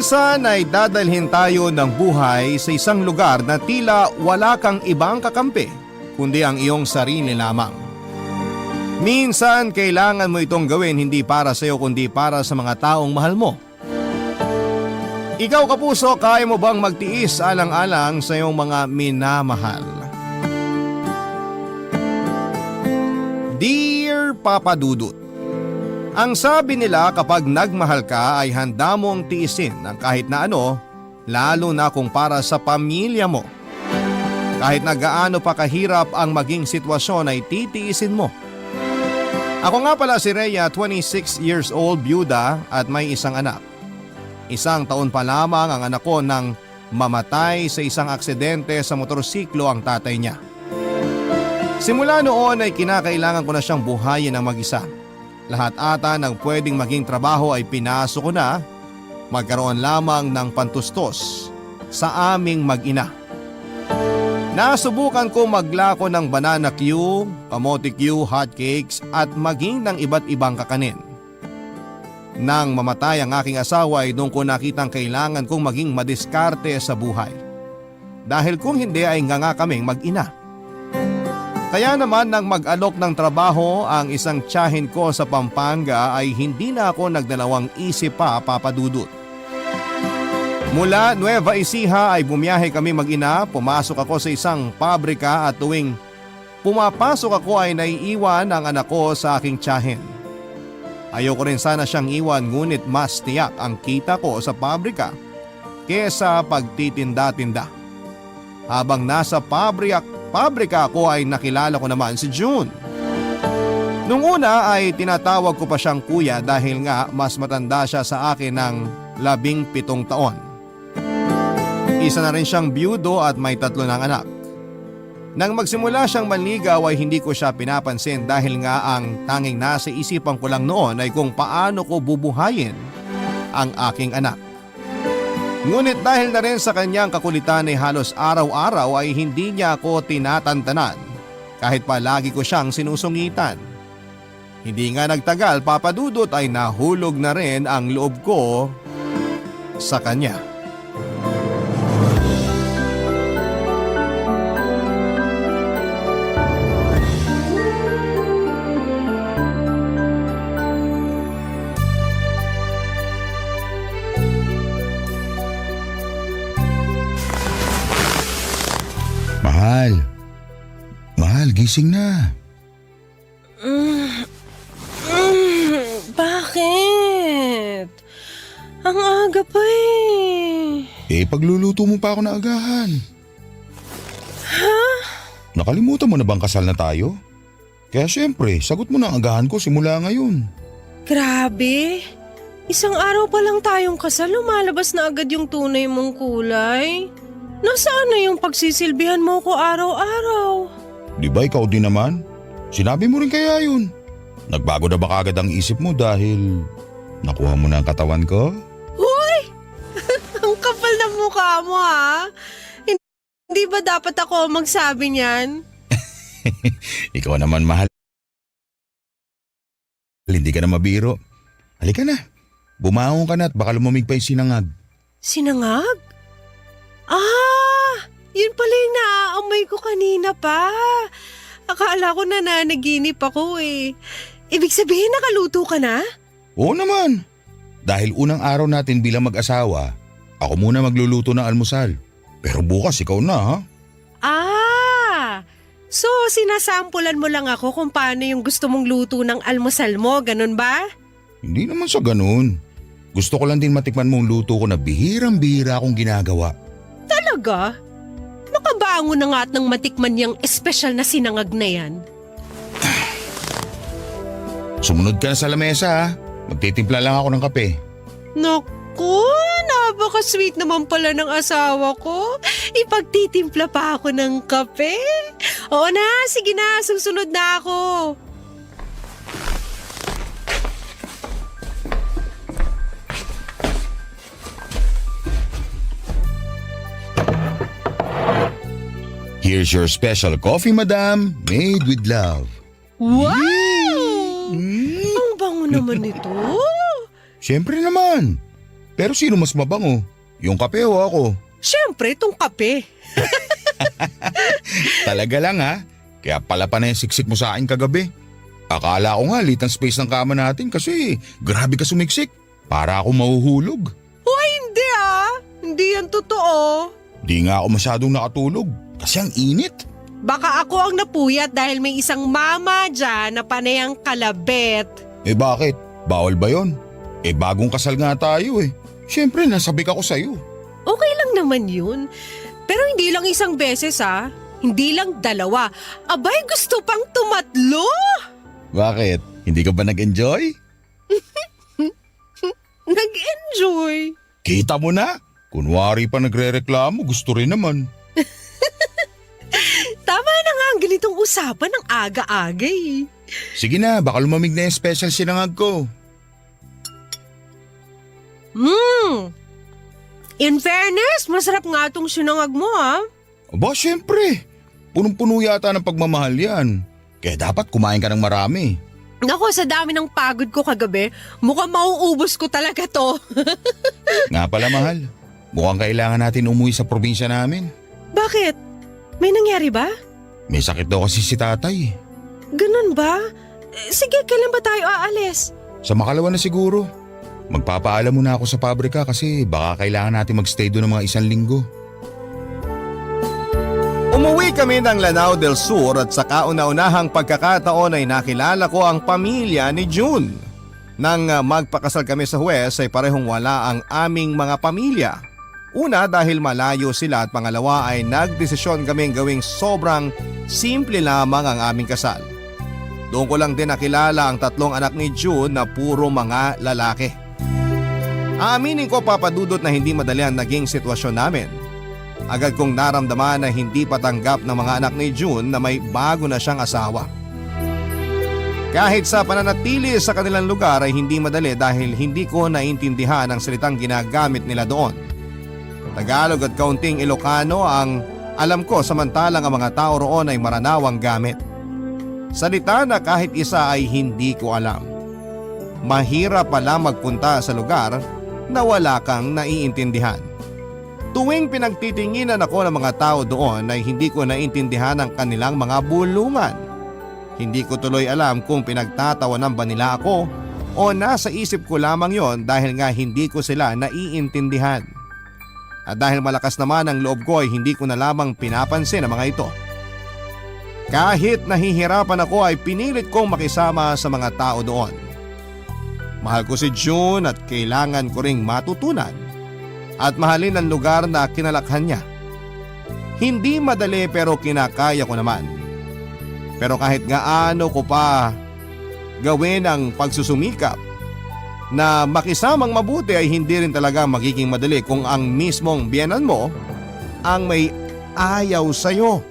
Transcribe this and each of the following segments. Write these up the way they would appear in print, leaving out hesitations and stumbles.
Minsan ay dadalhin tayo ng buhay sa isang lugar na tila wala kang ibang kakampi, kundi ang iyong sarili lamang. Minsan kailangan mo itong gawin hindi para sa iyo kundi para sa mga taong mahal mo. Ikaw kapuso, kaya mo bang magtiis alang-alang sa iyong mga minamahal? Dear Papa Dudut, ang sabi nila kapag nagmahal ka ay handa mong tiisin ang kahit na ano, lalo na kung para sa pamilya mo. Kahit na gaano pa kahirap ang maging sitwasyon ay titiisin mo. Ako nga pala si Rhea, 26 years old, byuda at may isang anak. 1 taon pa lamang ang anak ko nang mamatay sa isang aksidente sa motorsiklo ang tatay niya. Simula noon ay kinakailangan ko na siyang buhayin ng mag-isa. Lahat ata ng pwedeng maging trabaho ay pinasok ko na, magkaroon lamang ng pantustos sa aming mag-ina. Nasubukan ko maglako ng banana Q, kamote Q, hotcakes at maging ng iba't ibang kakanin. Nang mamatay ang aking asawa ay doon ko nakitang kailangan kong maging madiskarte sa buhay. Dahil kung hindi ay nga kaming mag-ina. Kaya naman nang mag-alok ng trabaho ang isang tiyahin ko sa Pampanga ay hindi na ako nagdalawang isip pa, Papa Dudut. Mula Nueva Ecija ay bumiyahe kami mag-ina, pumasok ako sa isang pabrika at tuwing pumapasok ako ay naiiwan ang anak ko sa aking tiyahin. Ayoko rin sana siyang iwan ngunit mas tiyak ang kita ko sa pabrika kesa pagtitinda-tinda. Habang nasa pabrika ako ay nakilala ko naman si June. Nung una ay tinatawag ko pa siyang kuya dahil nga mas matanda siya sa akin ng 17 taon. Isa na rin siyang byudo at may 3 ng anak. Nang magsimula siyang manligaw ay hindi ko siya pinapansin dahil nga ang tanging nasa isipan ko lang noon ay kung paano ko bubuhayin ang aking anak. Ngunit dahil na rin sa kanyang kakulitan ay halos araw-araw ay hindi niya ako tinatantanan kahit palagi ko siyang sinusungitan. Hindi nga nagtagal, Papa Dudut, ay nahulog na rin ang loob ko sa kanya. Mahal, gising na. Bakit? Ang aga pa Pagluluto mo pa ako na agahan. Ha? Nakalimutan mo na bang kasal na tayo? Kaya syempre, sagot mo na ang agahan ko simula ngayon. Grabe. Isang araw pa lang tayong kasal, lumalabas na agad yung tunay mong kulay. Nasaan na yung pagsisilbihan mo ko araw-araw? Di ba ikaw din naman? Sinabi mo rin kaya yun. Nagbago na ba kagad ang isip mo dahil nakuha mo na ang katawan ko? Hoy! Ang kapal na mukha mo ha? Hindi ba dapat ako magsabi niyan? Ikaw naman, mahal. Hindi ka na mabiro. Halika na. Bumangon ka na at baka lumamig pa yung sinangag. Sinangag? Yun pala yung naaamoy ko kanina pa. Akala ko na nanaginip ako Ibig sabihin nakaluto ka na? Oo naman. Dahil unang araw natin bilang mag-asawa, ako muna magluluto ng almusal. Pero bukas ikaw na, ha? So sinasampulan mo lang ako kung paano yung gusto mong luto ng almusal mo, ganun ba? Hindi naman sa ganun. Gusto ko lang din matikman mong luto ko na bihirang-bihira akong ginagawa. Talaga? Nakabango na nga at nang matikman yung espesyal na sinangag na yan. Sumunod ka na sa lamesa, ha? Magtitimpla lang ako ng kape. Naku, napaka-sweet naman pala ng asawa ko. Ipagtitimpla pa ako ng kape. Oo na, sige na, susunod na ako. Here's your special coffee, madam, made with love. Wow! Ang bango naman nito. Siyempre naman. Pero sino mas mabango? Yung kape o ako? Siyempre, itong kape. Talaga lang ha? Kaya pala pa na yung siksik mo sa akin kagabi. Akala ko nga lit ang space ng kama natin kasi grabe ka sumiksik. Para ako mahuhulog. Hoy, hindi Hindi yan totoo. Di nga ako masyadong nakatulog kasi ang init. Baka ako ang napuyat dahil may isang mama dyan na panay ang kalabit. Eh bakit? Bawal ba yon? Eh bagong kasal nga tayo eh. Siyempre nasabik ako sa'yo. Okay lang naman yun. Pero hindi lang isang beses Hindi lang dalawa. Abay, gusto pang tumatlo. Bakit? Hindi ka ba nag-enjoy? Nag-enjoy. Kita mo na. Kunwari pa nagre-reklamo, gusto rin naman. Tama na nga ang ganitong usapan ng aga-aga eh. Sige na, baka lumamig na yung special sinangag ko. In fairness, masarap nga itong sinangag mo Aba, syempre. Punong-puno yata ng pagmamahal yan. Kaya dapat kumain ka ng marami. Nako, sa dami ng pagod ko kagabi, mukhang mauubos ko talaga to. Nga pala mahal, mukhang kailangan natin umuwi sa probinsya namin. Bakit? May nangyari ba? May sakit daw kasi si tatay. Ganun ba? Sige, kailan ba tayo aalis? Sa makalawa na siguro. Magpapaalam muna ako sa pabrika kasi baka kailangan natin magstay doon ng mga 1 linggo. Umuwi kami ng Lanao del Sur at sa kauna-unahang pagkakataon ay nakilala ko ang pamilya ni June. Nang magpakasal kami sa Huwes ay parehong wala ang aming mga pamilya. Una dahil malayo sila at pangalawa ay nagdesisyon kaming gawing sobrang simple lamang ang aming kasal. Doon ko lang din nakilala ang 3 anak ni June na puro mga lalaki. Aaminin ko papadudot na hindi madali ang naging sitwasyon namin. Agad kong naramdaman na hindi patanggap ng mga anak ni June na may bago na siyang asawa. Kahit sa pananatili sa kanilang lugar ay hindi madali dahil hindi ko naintindihan ang salitang ginagamit nila doon. Tagalog at kaunting Ilocano ang alam ko samantalang ang mga tao roon ay Maranawang gamit. Salita na kahit isa ay hindi ko alam. Mahirap pala magpunta sa lugar na wala kang naiintindihan. Tuwing pinagtitinginan ako ng mga tao doon ay hindi ko naintindihan ang kanilang mga bulungan. Hindi ko tuloy alam kung pinagtatawanan ba nila ako o nasa isip ko lamang yon dahil nga hindi ko sila naiintindihan. At dahil malakas naman ang loob ko ay hindi ko na lamang pinapansin ang mga ito. Kahit nahihirapan ako ay pinilit kong makisama sa mga tao doon. Mahal ko si June at kailangan ko ring matutunan at mahalin ang lugar na kinalakhan niya. Hindi madali pero kinakaya ko naman. Pero kahit gaano ko pa gawin ang pagsusumikap na makisamang mabuti ay hindi rin talaga magiging madali kung ang mismong biyenan mo ang may ayaw sa'yo.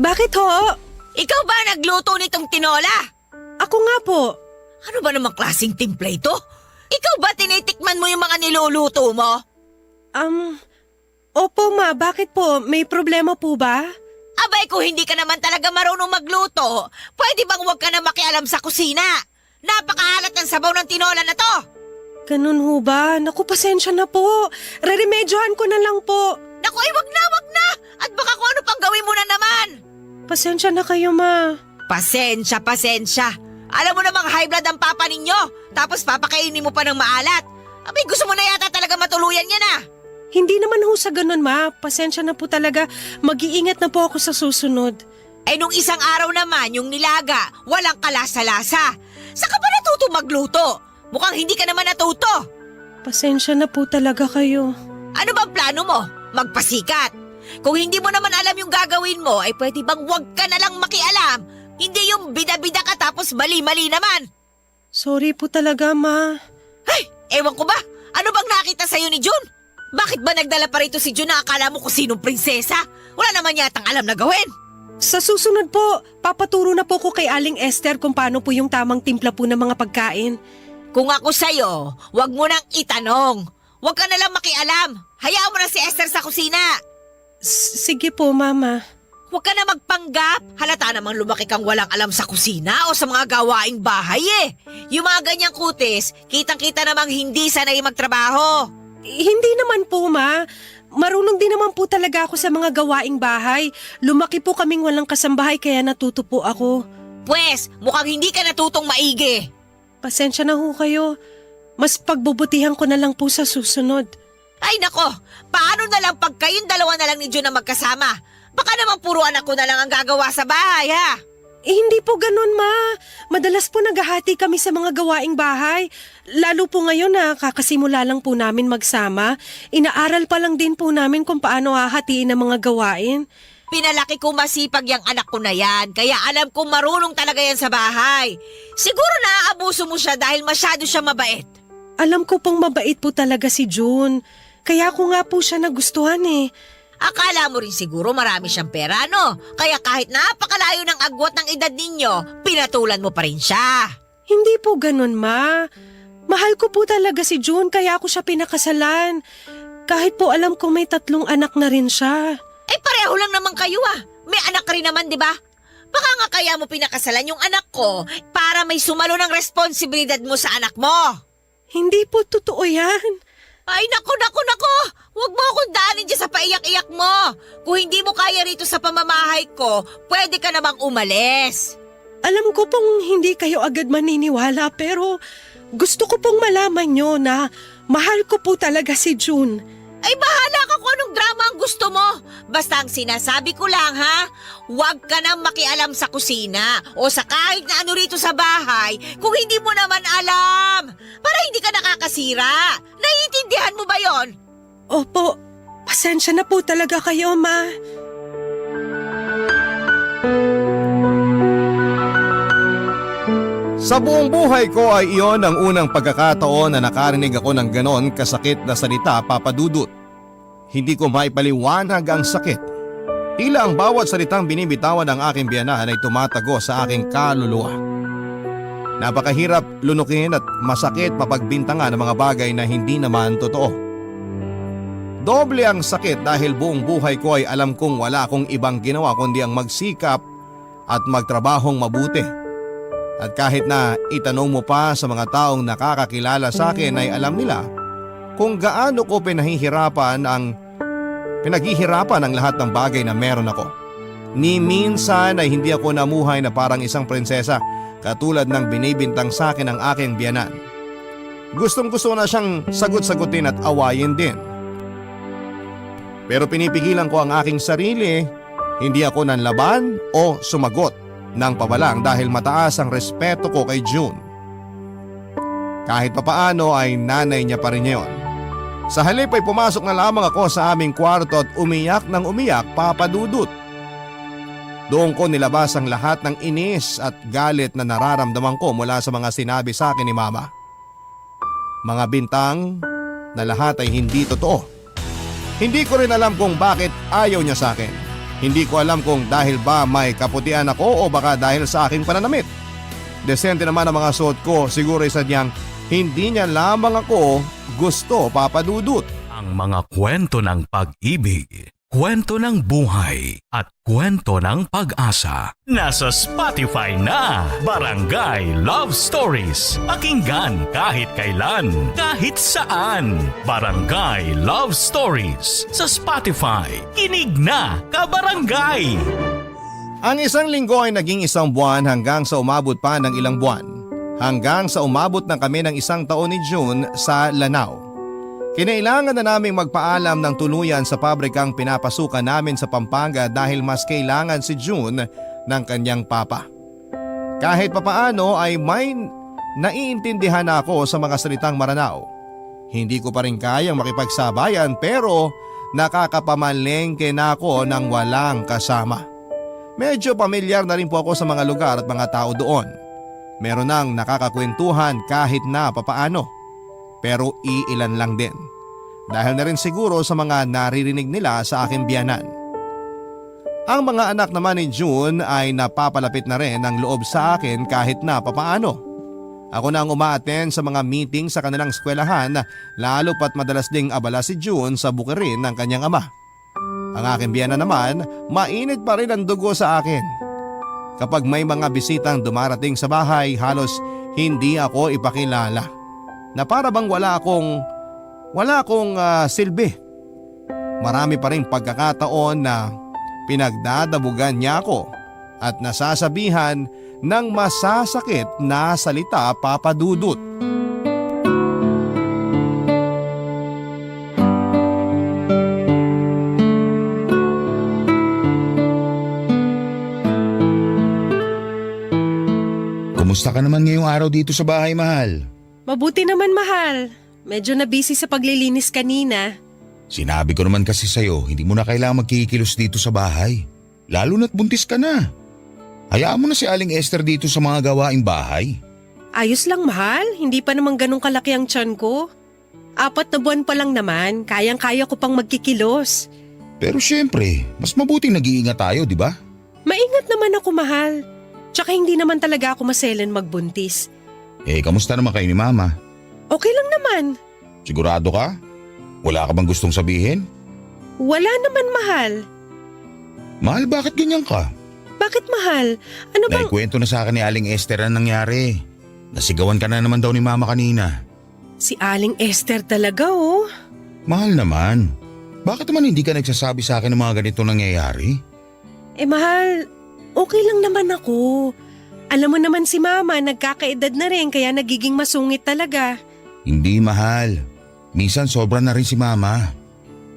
Bakit ho? Ikaw ba nagluto nitong tinola? Ako nga po. Ano ba namang klaseng timpla ito? Ikaw ba tinitikman mo yung mga niluluto mo? Opo ma, bakit po? May problema po ba? Abay, kung hindi ka naman talaga marunong magluto, pwede bang huwag ka na makialam sa kusina? Napakahalat ng sabaw ng tinola na to! Ganun ho ba? Naku, pasensya na po. Reremedyohan ko na lang po. Naku, wag na, wag na! At baka kung ano pang gawin mo na naman! Pasensya na kayo, ma. Pasensya, pasensya. Alam mo namang high blood ang papa ninyo, tapos papakainin mo pa ng maalat. Abay, gusto mo na yata talaga matuluyan yan ah. Hindi naman ho sa ganun, ma. Pasensya na po talaga. Mag-iingat na po ako sa susunod. Eh nung isang araw naman, yung nilaga, walang kalasa-lasa. Saka ba natuto magluto? Mukhang hindi ka naman natuto. Pasensya na po talaga kayo. Ano bang plano mo? Magpasikat. Kung hindi mo naman alam yung gagawin mo, ay pwede bang huwag ka na lang makialam? Hindi yung bida-bida ka tapos mali-mali naman. Sorry po talaga, ma. Ay, ewan ko ba? Ano bang nakita sa'yo ni June? Bakit ba nagdala pa rito si June na akala mo kung sinong prinsesa? Wala naman yatang alam na gawin. Sa susunod po, papaturo na po ko kay Aling Esther kung paano po yung tamang timpla po ng mga pagkain. Kung ako sa'yo, wag mo nang itanong. Wag ka na lang makialam. Hayaan mo na si Esther sa kusina. Sige po, Mama. Huwag ka na magpanggap. Halata namang lumaki kang walang alam sa kusina o sa mga gawaing bahay eh. Yung mga ganyang kutis, kitang-kita namang hindi sanay magtrabaho. Hindi naman po, Ma. Marunong din naman po talaga ako sa mga gawaing bahay. Lumaki po kaming walang kasambahay kaya natuto po ako. Pwes, mukhang hindi ka natutong maigi. Pasensya na ho kayo. Mas pagbubutihan ko na lang po sa susunod. Ay nako, paano na lang pag kayong dalawa na lang ni Jun na magkasama? Baka naman puro anak ko na lang ang gagawa sa bahay ha? Hindi po ganun, Ma. Madalas po naghahati kami sa mga gawaing bahay. Lalo po ngayon na kakasimula lang po namin magsama. Inaaral pa lang din po namin kung paano hahatiin ang mga gawain. Pinalaki ko masipag yung anak ko na yan, kaya alam kong marunong talaga yan sa bahay. Siguro naaabuso mo siya dahil masyado siya mabait. Alam ko pong mabait po talaga si June. Kaya ko nga po siya nagustuhan eh. Akala mo rin siguro marami siyang pera, no? Kaya kahit napakalayo ng agwat ng edad ninyo, pinatulan mo pa rin siya. Hindi po ganun, Ma. Mahal ko po talaga si June kaya ako siya pinakasalan. Kahit po alam ko may 3 anak na rin siya. Eh pareho lang naman kayo ah. May anak ka rin naman, di ba? Baka nga kaya mo pinakasalan yung anak ko para may sumalo ng responsibilidad mo sa anak mo. Hindi po totoo yan. Ay, naku! Huwag mo akong daanin dyan sa paiyak-iyak mo. Kung hindi mo kaya rito sa pamamahay ko, pwede ka namang umalis. Alam ko pong hindi kayo agad maniniwala pero gusto ko pong malaman nyo na mahal ko po talaga si June. Ay, bahala ka kung anong drama ang gusto mo. Basta ang sinasabi ko lang ha, huwag ka nang makialam sa kusina o sa kahit na ano rito sa bahay kung hindi mo naman alam. Para hindi ka nakakasira. Naiintindihan mo ba yon? Opo, pasensya na po talaga kayo, Ma. Sa buong buhay ko ay iyon ang unang pagkakataon na nakarinig ako ng ganon kasakit na salita, Papa Dudut. Hindi ko maipaliwanag ang sakit. Tila ang bawat salitang binibitawan ng aking biyanan ay tumatago sa aking kaluluwa. Napakahirap lunukin at masakit mapagbintangan ng mga bagay na hindi naman totoo. Doble ang sakit dahil buong buhay ko ay alam kong wala akong ibang ginawa kundi ang magsikap at magtrabahong mabuti. At kahit na itanong mo pa sa mga taong nakakakilala sa akin ay alam nila kung gaano ko pinaghihirapan ang lahat ng bagay na meron ako. Ni minsan ay hindi ako namuhay na parang isang prinsesa katulad ng binibintang sa akin ng aking biyanan. Gustong gusto na siyang sagot-sagutin at awayin din. Pero pinipigilan ko ang aking sarili, hindi ako nanlaban o sumagot ng pabalang dahil mataas ang respeto ko kay June. Kahit papaano ay nanay niya pa rin yun. Sa halip ay pumasok na lamang ako sa aming kwarto at umiyak ng umiyak, Papa Dudut. Doon ko nilabas ang lahat ng inis at galit na nararamdaman ko mula sa mga sinabi sa akin ni Mama. Mga bintang na lahat ay hindi totoo. Hindi ko rin alam kung bakit ayaw niya sa akin. Hindi ko alam kung dahil ba may kaputian ako o baka dahil sa aking pananamit. Desente naman ang mga suot ko, siguro isa niyang hindi niya lamang ako gusto, Papa Dudut. Ang mga kwento ng pag-ibig, kwento ng buhay at kwento ng pag-asa. Nasa Spotify na, Barangay Love Stories. Pakinggan kahit kailan, kahit saan. Barangay Love Stories sa Spotify. Kinig na, kabarangay! Ang isang linggo ay naging isang buwan hanggang sa umabot pa ng ilang buwan. Hanggang sa umabot na kami ng 1 taon ni June sa Lanao. Kinailangan na naming magpaalam ng tuluyan sa pabrikang pinapasukan namin sa Pampanga dahil mas kailangan si June ng kanyang papa. Kahit papaano ay may naiintindihan ako sa mga salitang Maranao. Hindi ko pa rin kayang makipagsabayan pero nakakapamalengke na ako ng walang kasama. Medyo pamilyar na rin po ako sa mga lugar at mga tao doon. Meron nang nakakakwentuhan kahit na papaano. Pero iilan lang din. Dahil na rin siguro sa mga naririnig nila sa aking biyanan. Ang mga anak naman ni June ay napapalapit na rin ang loob sa akin kahit na papaano. Ako na ang uma-attend sa mga meeting sa kanilang eskwelahan, lalo pat madalas ding abala si June sa bukirin ng kanyang ama. Ang aking biyana naman, mainit pa rin ang dugo sa akin. Kapag may mga bisitang dumarating sa bahay, halos hindi ako ipakilala. Na para bang wala akong silbi. Marami pa ring pagkakataon na pinagdadabugan niya ako at nasasabihan ng masasakit na salita, Papa Dudut. Kumusta ka naman ngayong araw dito sa bahay, mahal? Mabuti naman, mahal. Medyo na busy sa paglilinis kanina. Sinabi ko naman kasi sa'yo, hindi mo na kailangang magkikilos dito sa bahay. Lalo na't buntis ka na. Hayaan mo na si Aling Esther dito sa mga gawaing bahay. Ayos lang, mahal. Hindi pa naman ganun kalaki ang tiyan ko. 4 na buwan pa lang naman. Kayang-kaya ko pang magkikilos. Pero syempre, mas mabuting nag-iingat tayo, di ba? Maingat naman ako, mahal. Tsaka hindi naman talaga ako maselan magbuntis. Kamusta naman kayo ni Mama? Okay lang naman. Sigurado ka? Wala ka bang gustong sabihin? Wala naman, mahal. Mahal, bakit ganyan ka? Bakit, mahal? Ano bang… Naikwento na sa akin ni Aling Esther ang nangyari. Nasigawan ka na naman daw ni Mama kanina. Si Aling Esther talaga, oh. Mahal naman. Bakit naman hindi ka nagsasabi sa akin ng mga ganito nangyayari? Mahal, okay lang naman ako. Alam mo naman si Mama, nagkakaedad na rin kaya nagiging masungit talaga. Hindi, mahal. Minsan sobra na rin si Mama.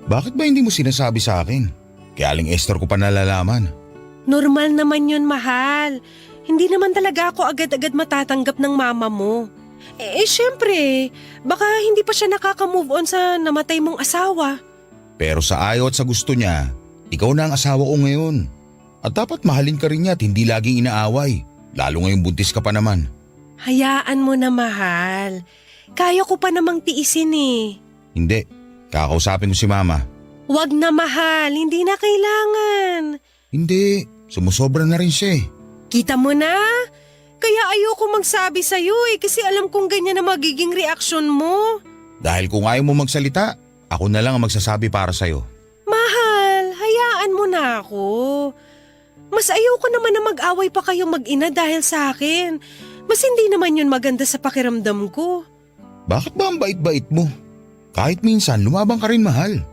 Bakit ba hindi mo sinasabi sa akin? Kaya Aling Esther ko pa nalalaman. Normal naman yun, mahal. Hindi naman talaga ako agad-agad matatanggap ng mama mo. Syempre, baka hindi pa siya nakaka-move on sa namatay mong asawa. Pero sa ayaw at sa gusto niya, ikaw na ang asawa ko ngayon. At dapat mahalin ka rin niya at hindi laging inaaway. Lalo ngayong buntis ka pa naman. Hayaan mo na, mahal. Kaya ko pa namang tiisin eh. Hindi, kakausapin ko si Mama. Wag na, mahal. Hindi na kailangan. Hindi, sumusobra na rin siya eh. Kita mo na? Kaya ayoko magsabi sa'yo kasi alam kong ganyan na magiging reaksyon mo. Dahil kung ayaw mo magsalita, ako na lang ang magsasabi para sa'yo. Mahal, hayaan mo na ako. Mas ayoko naman na mag-away pa kayong mag-ina dahil sa akin. Mas hindi naman yun maganda sa pakiramdam ko. Bakit ba ang bait-bait mo? Kahit minsan lumabang ka rin, mahal.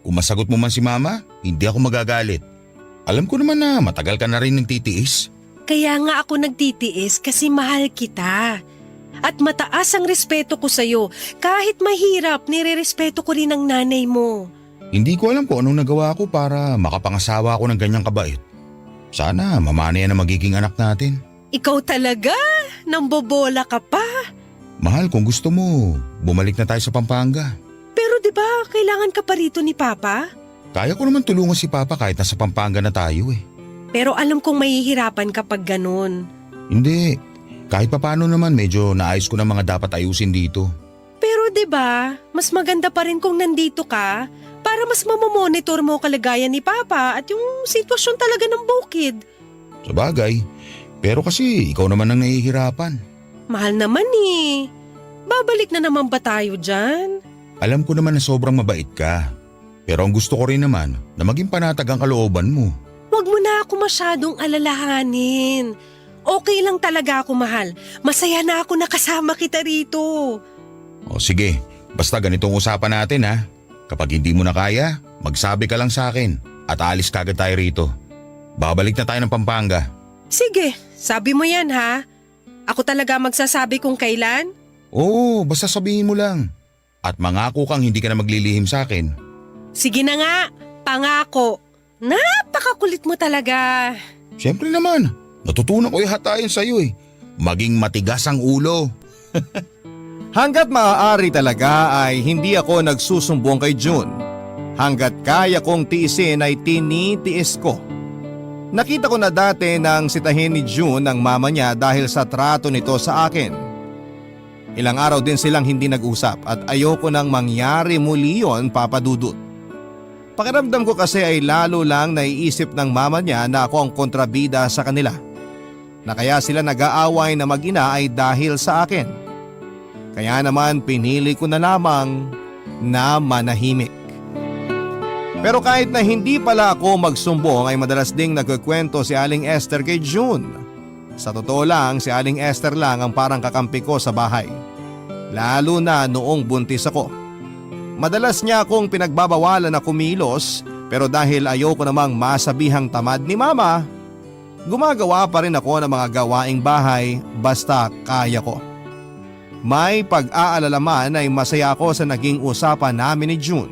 Kung masagot mo man si Mama, hindi ako magagalit. Alam ko naman na matagal ka na rin nagtitiis. Kaya nga ako nagtitiis kasi mahal kita. At mataas ang respeto ko sa'yo. Kahit mahirap, nire-respeto ko rin ang nanay mo. Hindi ko alam kung anong nagawa ko para makapangasawa ako ng ganyang kabait. Sana mamana yan ang magiging anak natin. Ikaw talaga? Nambobola ka pa? Mahal, kung gusto mo, bumalik na tayo sa Pampanga. Pero di ba kailangan ka pa rito ni Papa? Kaya ko naman tulungan si Papa kahit nasa Pampanga na tayo eh. Pero alam kong mahihirapan kapag ganun. Hindi. Kahit papano naman medyo naayos ko na mga dapat ayusin dito. Pero 'di ba, mas maganda pa rin kung nandito ka para mas mamomonitor mo kalagayan ni Papa at yung sitwasyon talaga ng bukid. Sabagay. Pero kasi ikaw naman ang nahihirapan. Mahal naman eh. Babalik na naman ba tayo dyan? Alam ko naman na sobrang mabait ka. Pero ang gusto ko rin naman na maging panatag ang kalooban mo. Huwag mo na ako masyadong alalahanin. Okay lang talaga ako, mahal. Masaya na ako nakasama kita rito. O sige, basta ganitong usapan natin ha. Kapag hindi mo na kaya, magsabi ka lang sa akin at aalis kagad tayo rito. Babalik na tayo ng Pampanga. Sige, sabi mo yan ha. Ako talaga magsasabi kung kailan? Oo, basta sabihin mo lang. At mangako kang hindi ka na maglilihim sa akin. Sige na nga, pangako. Napakakulit mo talaga. Siyempre naman, natutunan ko yung hatayan sa'yo eh. Maging matigas ang ulo. Hanggat maaari talaga ay hindi ako nagsusumbong kay June. Hanggat kaya kong tiisin ay tinitiis ko. Nakita ko na dati nang sitahin ni June ang mama niya dahil sa trato nito sa akin. Ilang araw din silang hindi nag-usap at ayoko nang mangyari muli yon, Papa Dudut. Pakiramdam ko kasi ay lalo lang naiisip ng mama niya na ako ang kontrabida sa kanila. Na kaya sila nag-aaway na mag-ina ay dahil sa akin. Kaya naman pinili ko na lamang na manahimik. Pero kahit na hindi pala ako magsumbong ay madalas ding nagkukwento si Aling Esther kay June. Sa totoo lang, si Aling Esther lang ang parang kakampi ko sa bahay. Lalo na noong buntis ako. Madalas niya akong pinagbabawalan na kumilos pero dahil ayoko namang masabihang tamad ni mama, gumagawa pa rin ako ng mga gawaing bahay basta kaya ko. May pag-aalala man ay masaya ako sa naging usapan namin ni June.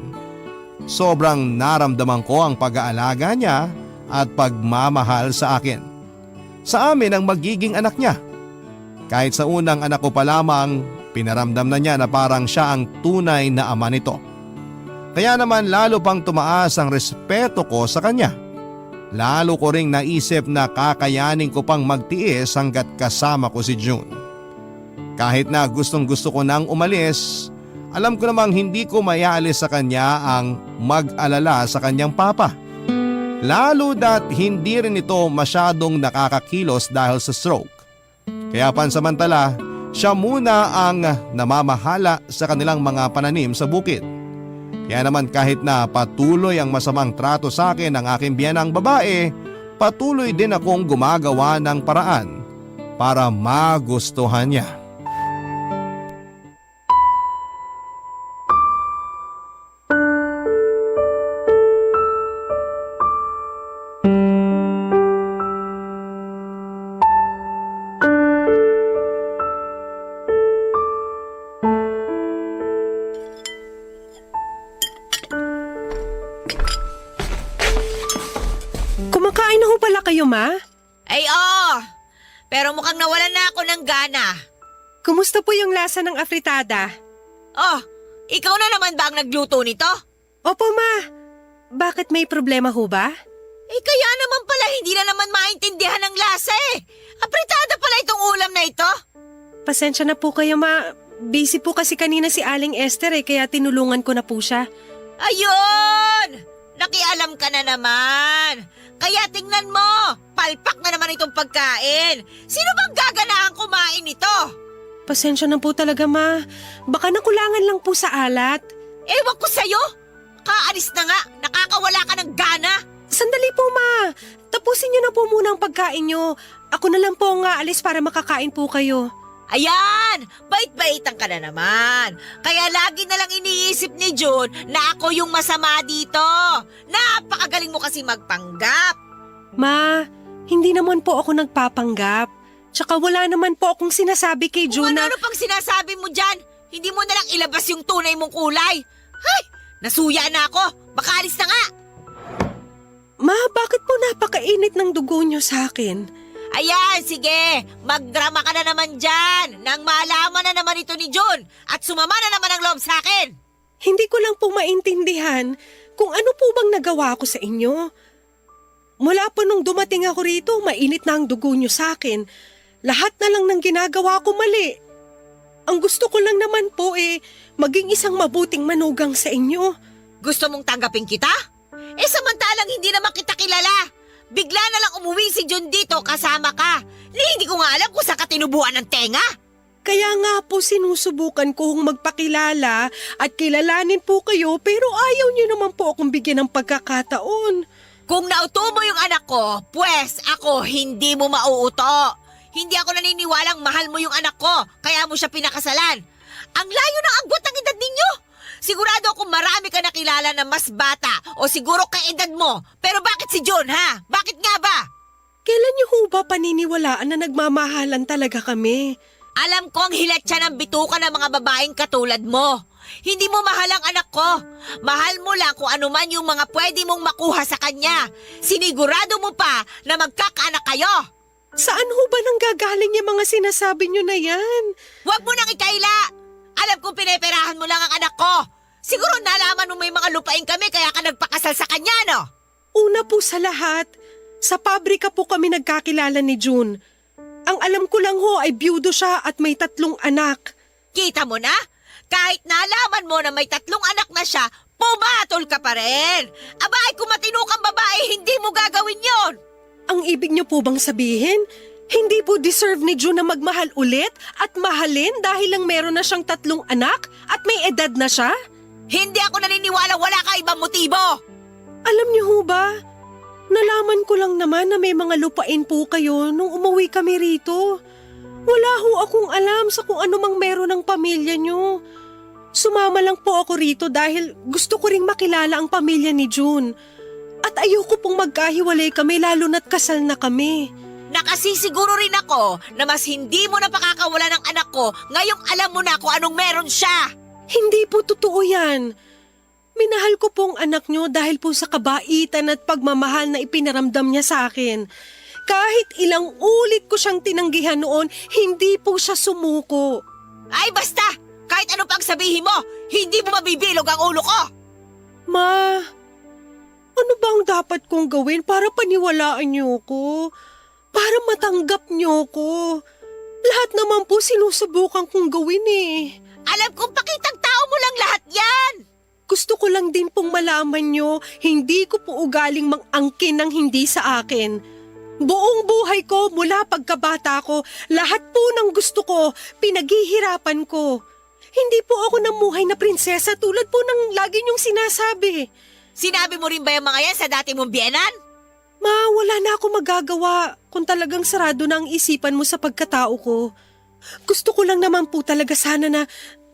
Sobrang naramdaman ko ang pag-aalaga niya at pagmamahal sa akin. Sa amin ang magiging anak niya. Kahit sa unang anak ko pa lamang, pinaramdam na niya na parang siya ang tunay na ama nito. Kaya naman lalo pang tumaas ang respeto ko sa kanya. Lalo ko ring naisip na kakayanin ko pang magtiis hanggat kasama ko si June. Kahit na gustong gusto ko nang umalis, alam ko namang hindi ko mayaalis sa kanya ang mag-alala sa kanyang papa. Lalo dat hindi rin ito masyadong nakakakilos dahil sa stroke. Kaya pansamantala, siya muna ang namamahala sa kanilang mga pananim sa bukid. Kaya naman kahit na patuloy ang masamang trato sa akin ng aking biyanang babae, patuloy din akong gumagawa ng paraan para magustuhan niya. Kumakain na ho pala kayo, Ma? Ay, pero mukhang nawalan na ako ng gana. Kumusta po yung lasa ng afritada? Oh, ikaw na naman ba ang nagluto nito? Opo, Ma. Bakit may problema ho ba? Kaya naman pala hindi na naman maintindihan ng lasa eh. Apritada pala itong ulam na ito. Pasensya na po kayo, Ma. Busy po kasi kanina si Aling Esther kaya tinulungan ko na po siya. Ayun! Nakialam ka na naman. Kaya tingnan mo, palpak na naman itong pagkain. Sino bang gaganahang kumain ito? Pasensya na po talaga, Ma. Baka nakulangan lang po sa alat. Ewan ko sa'yo. Kaalis na nga, nakakawala ka ng gana. Sandali po, Ma. Tapusin niyo na po muna ang pagkain niyo. Ako na lang po ang aalis para makakain po kayo. Ayan, bait-baitan ka na naman. Kaya lagi na lang iniisip ni June na ako yung masama dito. Napakagaling mo kasi magpanggap. Ma, hindi naman po ako nagpapanggap. Tsaka wala naman po akong sinasabi kay Kung June na... ano pang sinasabi mo dyan, hindi mo na lang ilabas yung tunay mong kulay. Hay, nasuya na ako. Baka alis na nga. Ma, bakit po napakainit ng dugo niyo sa akin? Ayan, sige. Magdrama ka na naman dyan. Nang malaman na naman ito ni June at sumama na naman ang loob sa akin. Hindi ko lang po maintindihan kung ano po bang nagawa ko sa inyo. Mula po nung dumating ako rito, mainit na ang dugo niyo sa akin. Lahat na lang ng ginagawa ko mali. Ang gusto ko lang naman po maging isang mabuting manugang sa inyo. Gusto mong tanggapin kita? Samantalang hindi naman kita kilala. Bigla na lang umuwi si June dito kasama ka. Hindi ko nga alam kung saan ka tinubuan ng tenga. Kaya nga po sinusubukan kong magpakilala at kilalanin po kayo pero ayaw niyo naman po akong bigyan ng pagkakataon. Kung nauto mo yung anak ko, pues ako hindi mo mauuto. Hindi ako naniniwalang mahal mo yung anak ko, kaya mo siya pinakasalan. Ang layo ng agwat ng edad ninyo. Sigurado akong marami ka nakilala na mas bata o siguro kaedad mo. Pero bakit si June, ha? Bakit nga ba? Kailan niyo ho ba paniniwalaan na nagmamahalan talaga kami? Alam ko ang hilat siya ng bituka ng mga babaeng katulad mo. Hindi mo mahal ang anak ko. Mahal mo lang kung ano man yung mga pwede mong makuha sa kanya. Sinigurado mo pa na magkakaanak kayo. Saan ho ba nanggagaling yung mga sinasabi niyo na yan? Huwag mo nang ikaila. Alam kong pineperahan mo lang ang anak ko. Siguro nalaman mo may mga lupain kami kaya ka nagpakasal sa kanya, no? Una po sa lahat, sa pabrika po kami nagkakilala ni June. Ang alam ko lang ho ay biyudo siya at may 3 anak. Kita mo na? Kahit nalaman mo na may 3 anak na siya, Pumatol ka pa rin! Abay, kung matino kang babae, hindi mo gagawin yon. Ang ibig niyo po bang sabihin, hindi po deserve ni June na magmahal ulit at mahalin dahil lang meron na siyang 3 anak at may edad na siya? Hindi ako naniniwala wala ka ibang motibo! Alam niyo ho ba, nalaman ko lang naman na may mga lupain po kayo nung umuwi kami rito. Wala ho akong alam sa kung ano mang meron ng pamilya niyo. Sumama lang po ako rito dahil gusto ko ring makilala ang pamilya ni June. At ayoko pong magkahiwalay kami lalo na't kasal na kami. Nakasisiguro rin ako na mas hindi mo na pakakawala ng anak ko ngayong alam mo na kung anong meron siya. Hindi po totoo yan. Minahal ko pong anak niyo dahil po sa kabaitan at pagmamahal na ipinaramdam niya sa akin. Kahit ilang ulit ko siyang tinanggihan noon, hindi po siya sumuko. Ay basta! Kahit ano pang sabihin mo, hindi mo mabibilog ang ulo ko! Ma, ano ba ang dapat kong gawin para paniwalaan niyo ko? Para matanggap niyo ko? Lahat naman po sinusubukan kong gawin eh. Alam kong pakitang tao mo lang lahat yan! Gusto ko lang din pong malaman niyo, hindi ko po ugaling mang-angkin ng hindi sa akin. Buong buhay ko mula pagkabata ko, lahat po ng gusto ko, pinaghihirapan ko. Hindi po ako namuhay na prinsesa tulad po ng lagi niyong sinasabi. Sinabi mo rin ba yung mga yan sa dati mong biyenan? Ma, wala na ako magagawa kung talagang sarado na ang isipan mo sa pagkatao ko. Gusto ko lang naman po talaga sana na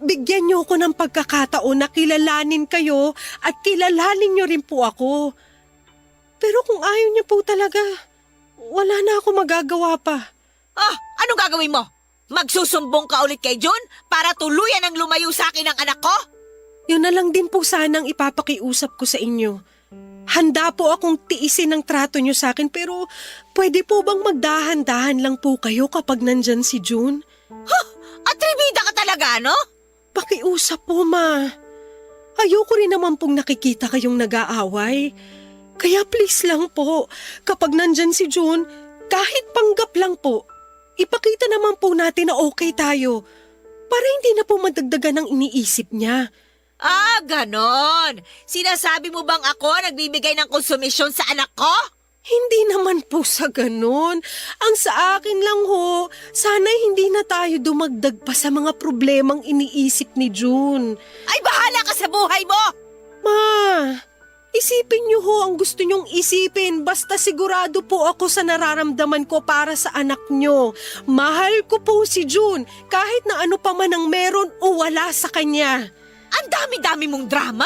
bigyan niyo ako ng pagkakataon na kilalanin kayo at kilalanin niyo rin po ako. Pero kung ayaw niyo po talaga, wala na ako magagawa pa. Oh, anong gagawin mo? Magsusumbong ka ulit kay June para tuluyan ang lumayo sa akin ang anak ko? Yun na lang din po sanang ipapakiusap ko sa inyo. Handa po akong tiisin ang trato niyo sa akin pero pwede po bang magdahan-dahan lang po kayo kapag nandyan si June? Atribida ka talaga, no? Pakiusap po, ma. Ayoko rin naman pong nakikita kayong nag-aaway. Kaya please lang po, kapag nandyan si June, kahit panggap lang po, ipakita naman po natin na okay tayo para hindi na po madagdagan ang iniisip niya. Ah, ganon. Sinasabi mo bang ako nagbibigay ng konsumisyon sa anak ko? Hindi naman po sa ganun. Ang sa akin lang ho, sana'y hindi na tayo dumagdag pa sa mga problemang iniisip ni June. Ay, bahala ka sa buhay mo! Ma, isipin niyo ho ang gusto niyong isipin basta sigurado po ako sa nararamdaman ko para sa anak niyo. Mahal ko po si June kahit na ano pa man ang meron o wala sa kanya. Ang dami-dami mong drama?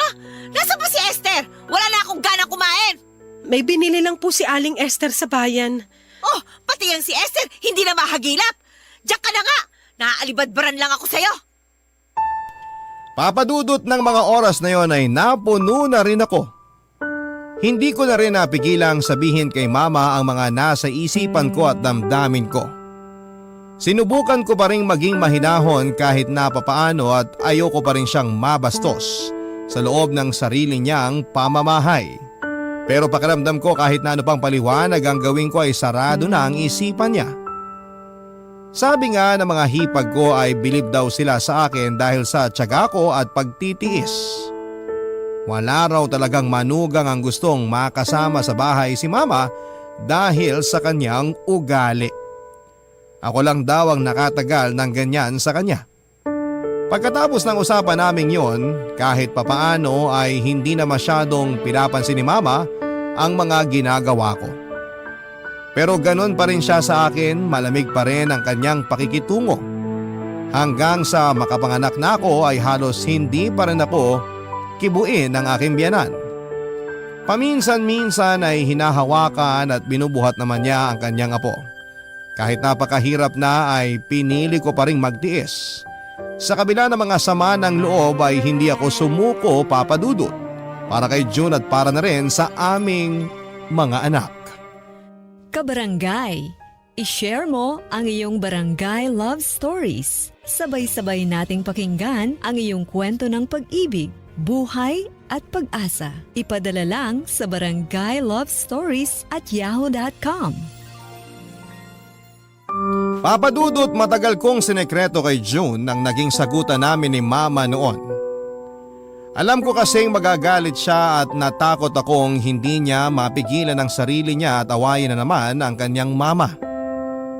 Nasaan ba si Esther? Wala na akong ganang kumain. May binili lang po si Aling Esther sa bayan. Oh, pati yang si Esther, hindi na mahagilap. Diyan ka na nga. Naaalibadbaran lang ako sa'yo. Papadudot ng mga oras na yon ay napuno na rin ako. Hindi ko na rin napigilang sabihin kay mama ang mga nasa isipan ko at damdamin ko. Sinubukan ko pa rin maging mahinahon kahit napapaano at ayoko pa rin siyang mabastos sa loob ng sarili niyang pamamahay. Pero pakiramdam ko kahit na ano pang paliwanag ang gawin ko ay sarado na ang isipan niya. Sabi nga ng mga hipag ko ay bilib daw sila sa akin dahil sa tiyaga ko at pagtitiis. Wala raw talagang manugang ang gustong makasama sa bahay si mama dahil sa kanyang ugali. Ako lang daw ang nakatagal ng ganyan sa kanya. Pagkatapos ng usapan naming yon, kahit papaano ay hindi na masyadong pinapansin ni mama ang mga ginagawa ko. Pero ganon pa rin siya sa akin, malamig pa rin ang kanyang pakikitungo. Hanggang sa makapanganak na ako ay halos hindi pa rin ako kibuin ng aking biyanan. Paminsan-minsan ay hinahawakan at binubuhat naman niya ang kanyang apo. Kahit napakahirap na ay pinili ko pa rin magtiis. Sa kabila ng mga sama ng loob ay hindi ako sumuko, papadudot, para kay June at para na rin sa aming mga anak. Kabarangay, i-share mo ang iyong barangay love stories. Sabay-sabay nating pakinggan ang iyong kwento ng pag-ibig, buhay at pag-asa. Ipadala lang sa barangaylovestories@yahoo.com. Papadudot, matagal kong sinekreto kay June ang naging sagutan namin ni mama noon. Alam ko kasing magagalit siya at natakot akong hindi niya mapigilan ang sarili niya at awayin na naman ang kanyang mama.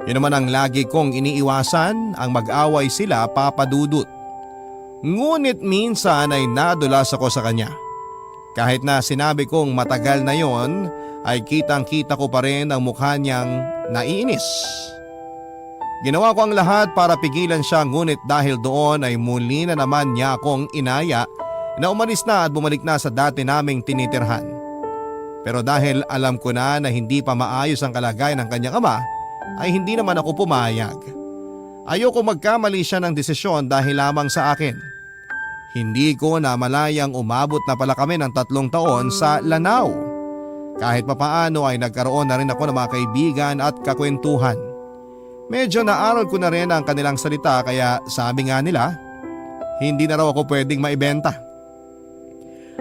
Yun naman ang lagi kong iniiwasan, ang mag-away sila, Papa Dudut. Ngunit minsan ay nadulas ako sa kanya. Kahit na sinabi kong matagal na yon, ay kitang-kita ko pa rin ang mukha niyang naiinis. Ginawa ko ang lahat para pigilan siya, ngunit dahil doon ay muli na naman niya akong inaya na umalis na at bumalik na sa dati naming tinitirhan. Pero dahil alam ko na hindi pa maayos ang kalagayan ng kanyang ama, ay hindi naman ako pumayag. Ayoko magkamali siya ng desisyon dahil lamang sa akin. Hindi ko namalayang umabot na pala kami ng 3 taon sa Lanao. Kahit papaano ay nagkaroon na rin ako ng mga kaibigan at kakwentuhan. Medyo naaral ko na rin ang kanilang salita, kaya sabi nga nila, hindi na raw ako pwedeng maibenta.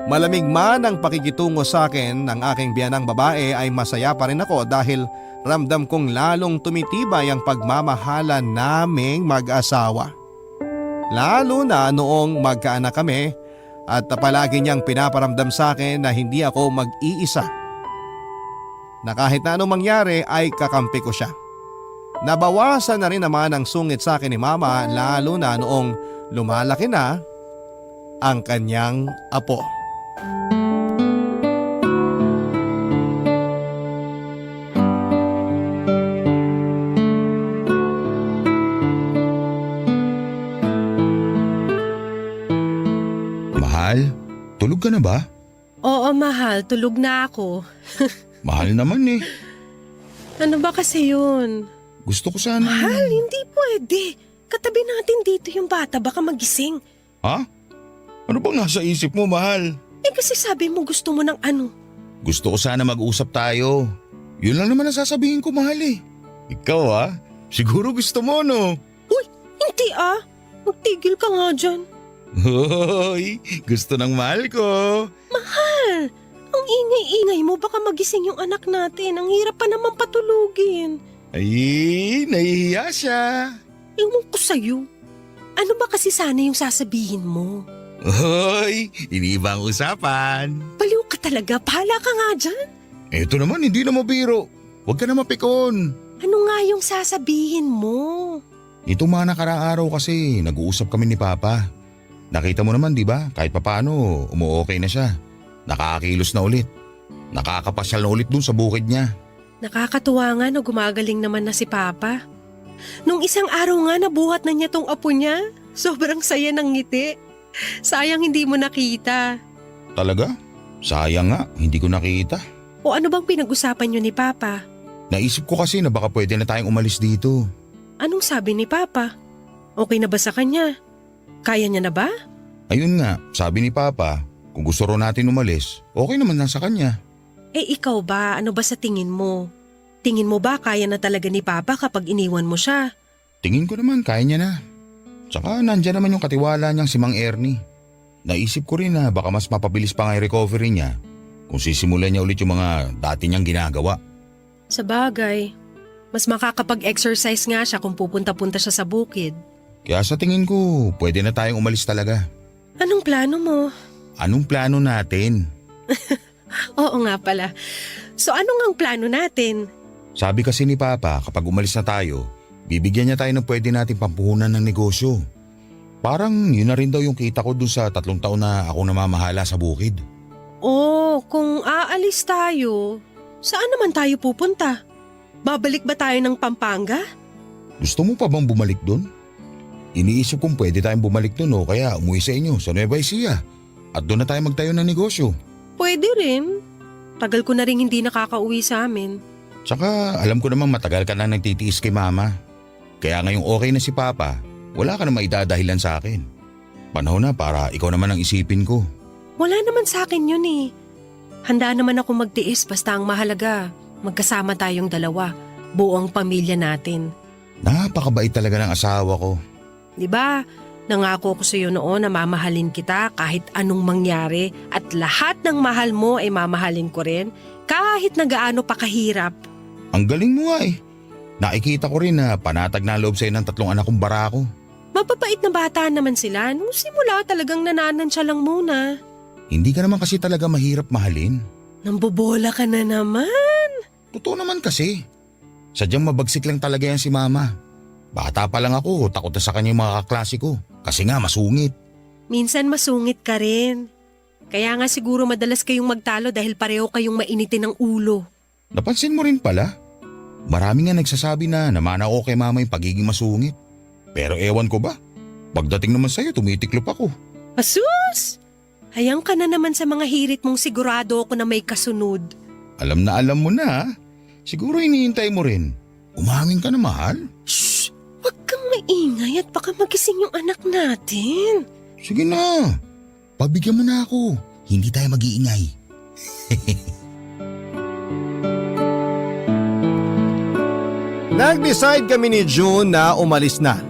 Malamig man ang pakikitungo sa akin ng aking biyanang babae, ay masaya pa rin ako dahil ramdam kong lalong tumitibay ang pagmamahalan naming mag-asawa. Lalo na noong magkaanak kami at palagi niyang pinaparamdam sa akin na hindi ako mag-iisa. Na kahit na anong mangyari ay kakampi ko siya. Nabawasan na rin naman ang sungit sa akin ni Mama, lalo na noong lumalaki na ang kanyang apo. Mahal, tulog ka na ba? Oo, mahal. Tulog na ako. Mahal naman eh. Ano ba kasi yun? Gusto ko sana… Mahal, hindi pwede. Katabi natin dito yung bata, baka magising. Ha? Ano bang nasa isip mo, mahal? Eh kasi sabi mo gusto mo ng ano. Gusto ko sana mag-usap tayo. Yun lang naman ang sasabihin ko, mahal eh. Ikaw siguro gusto mo, no? Uy, hindi ah. Magtigil ka nga dyan. Hoy, gusto ng mahal ko. Mahal, ang ingay-ingay mo, baka magising yung anak natin. Ang hirap pa naman patulugin. Ay, nahihiya siya. Ewan ko sa'yo. Ano ba kasi sana yung sasabihin mo? Hoy, iniba ang usapan. Baliw ka talaga, bahala ka nga dyan. Eto naman, hindi na mabiro. Huwag ka na mapikon. Ano nga yung sasabihin mo? Itong mga nakaraang araw kasi, nag-uusap kami ni Papa. Nakita mo naman, di ba? Kahit papaano, umu-okay na siya. Nakakakilos na ulit. Nakakapasyal na ulit dun sa bukid niya. Nakakatuwa nga na gumagaling naman na si Papa. Nung isang araw nga nabuhat na niya tong apo niya. Sobrang saya ng ngiti. Sayang hindi mo nakita. Talaga? Sayang nga, hindi ko nakita. O ano bang pinag-usapan niyo ni Papa? Naisip ko kasi na baka pwede na tayong umalis dito. Anong sabi ni Papa? Okay na ba sa kanya? Kaya niya na ba? Ayun nga, sabi ni Papa, kung gusto ro natin umalis, okay naman lang sa kanya. Eh ikaw ba, ano ba sa tingin mo? Tingin mo ba kaya na talaga ni Papa kapag iniwan mo siya? Tingin ko naman kaya niya na. Tsaka nandyan naman yung katiwala niyang si Mang Ernie. Naisip ko rin na baka mas mapabilis pa nga yung recovery niya kung sisimulan niya ulit yung mga dati niyang ginagawa. Sa bagay, mas makakapag-exercise nga siya kung pupunta-punta siya sa bukid. Kaya sa tingin ko, pwede na tayong umalis talaga. Anong plano mo? Anong plano natin? Oo nga pala. So anong ang plano natin? Sabi kasi ni Papa, kapag umalis na tayo, bibigyan niya tayo ng pwede nating pampuhunan ng negosyo. Parang yun na rin daw yung kita ko dun sa 3 taon na ako namamahala sa bukid. Oh, kung aalis tayo, saan naman tayo pupunta? Babalik ba tayo ng Pampanga? Gusto mo pa bang bumalik dun? Iniisip kong pwede tayong bumalik dun o kaya umuwi sa inyo sa Nueva Ecija at doon na tayo magtayo ng negosyo. Pwede rin. Tagal ko na rin hindi nakakauwi sa amin. Tsaka alam ko namang matagal ka na nagtitiis kay Mama. Kaya ngayong okay na si Papa, wala ka na maidadahilan sa akin. Panahon na para ikaw naman ang isipin ko. Wala naman sa akin yun eh. Handa naman ako magtiis basta ang mahalaga. Magkasama tayong dalawa, buong pamilya natin. Napakabait talaga ng asawa ko. Diba? Nangako ko sa iyo noon na mamahalin kita kahit anong mangyari at lahat ng mahal mo ay mamahalin ko rin kahit na gaano pa kahirap. Ang galing mo nga eh. Nakikita ko rin na panatag na loob sa'yo ng 3 anak kong barako. Mapapait na bata naman sila. Nung simula talagang nananansya lang muna. Hindi ka naman kasi talaga mahirap mahalin. Nambobola ka na naman. Totoo naman kasi. Sadyang mabagsik lang talaga yan si mama. Bata pa lang ako, takot na sa kanya yung mga kaklase ko. Kasi nga masungit. Minsan masungit ka rin. Kaya nga siguro madalas kayong magtalo dahil pareho kayong mainitin ng ulo. Napansin mo rin pala? Marami nga nagsasabi na namana ako kay mama yung pagiging masungit. Pero ewan ko ba? Pagdating naman sa'yo, tumitiklop ako. Asus! Hayang ka na naman sa mga hirit mong sigurado ako na may kasunod. Alam na alam mo na. Siguro iniintay mo rin. Umamin ka na, mahal. Shh! Huwag kang maingay at baka magising yung anak natin. Sige na. Pabigyan mo na ako. Hindi tayo mag-iingay. Nag-decide kami ni June na umalis na.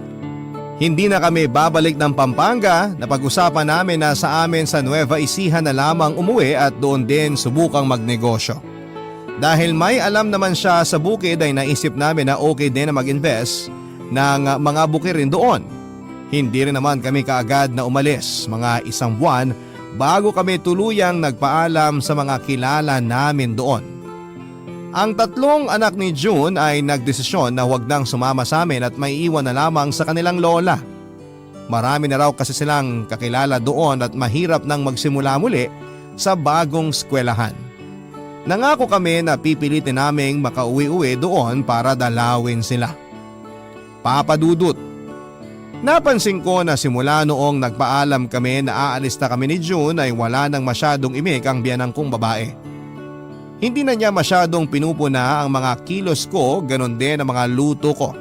Hindi na kami babalik ng Pampanga. Napag-usapan namin na sa amin sa Nueva Ecija na lamang umuwi at doon din subukang magnegosyo. Dahil may alam naman siya sa bukid ay naisip namin na okay din na mag-invest ng mga buki rin doon. Hindi rin naman kami kaagad na umalis, mga 1 buwan bago kami tuluyang nagpaalam sa mga kilala namin doon. Ang 3 anak ni June ay nagdesisyon na huwag nang sumama sa amin at may iwan na lamang sa kanilang lola. Marami na raw kasi silang kakilala doon at mahirap nang magsimula muli sa bagong eskwelahan. Nangako kami na pipilitin naming makauwi-uwi doon para dalawin sila. Papa Dudut. Napansin ko na simula noong nagpaalam kami na aalis na kami ni June ay wala nang masyadong imik ang biyanang kong babae. Hindi na niya masyadong pinupuna ang mga kilos ko, ganon din ang mga luto ko.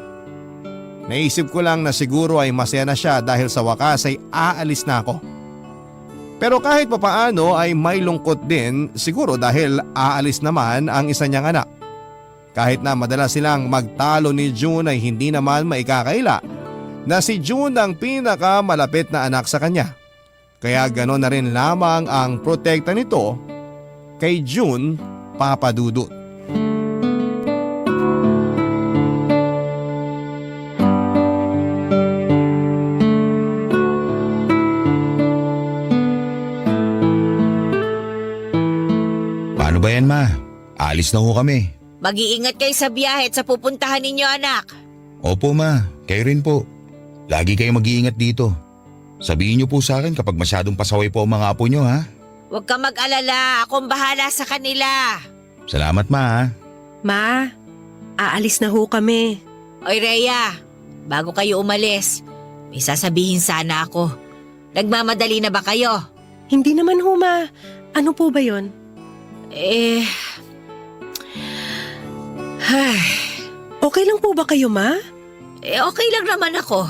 Naisip ko lang na siguro ay masaya na siya dahil sa wakas ay aalis na ako. Pero kahit papaano ay may lungkot din siguro dahil aalis naman ang isa niyang anak. Kahit na madalas silang magtalo ni June ay hindi naman maikakaila na si June ang pinakamalapit na anak sa kanya. Kaya ganon na rin lamang ang protekta nito kay June, Papa Dudut. Paano ba yan, ma? Alis na ho kami. Mag-iingat kayo sa biyahe at sa pupuntahan ninyo, anak. Opo, ma. Kayo rin po. Lagi kayo mag-iingat dito. Sabihin niyo po sa akin kapag masyadong pasaway po ang mga apo niyo, ha? Huwag ka mag-alala, akong bahala sa kanila. Salamat, ma, ha? Ma, aalis na ho kami. Oy, Rhea, bago kayo umalis, may sasabihin sana ako. Nagmamadali na ba kayo? Hindi naman ho, ma. Ano po ba yon? Okay lang po ba kayo, ma? Okay lang naman ako.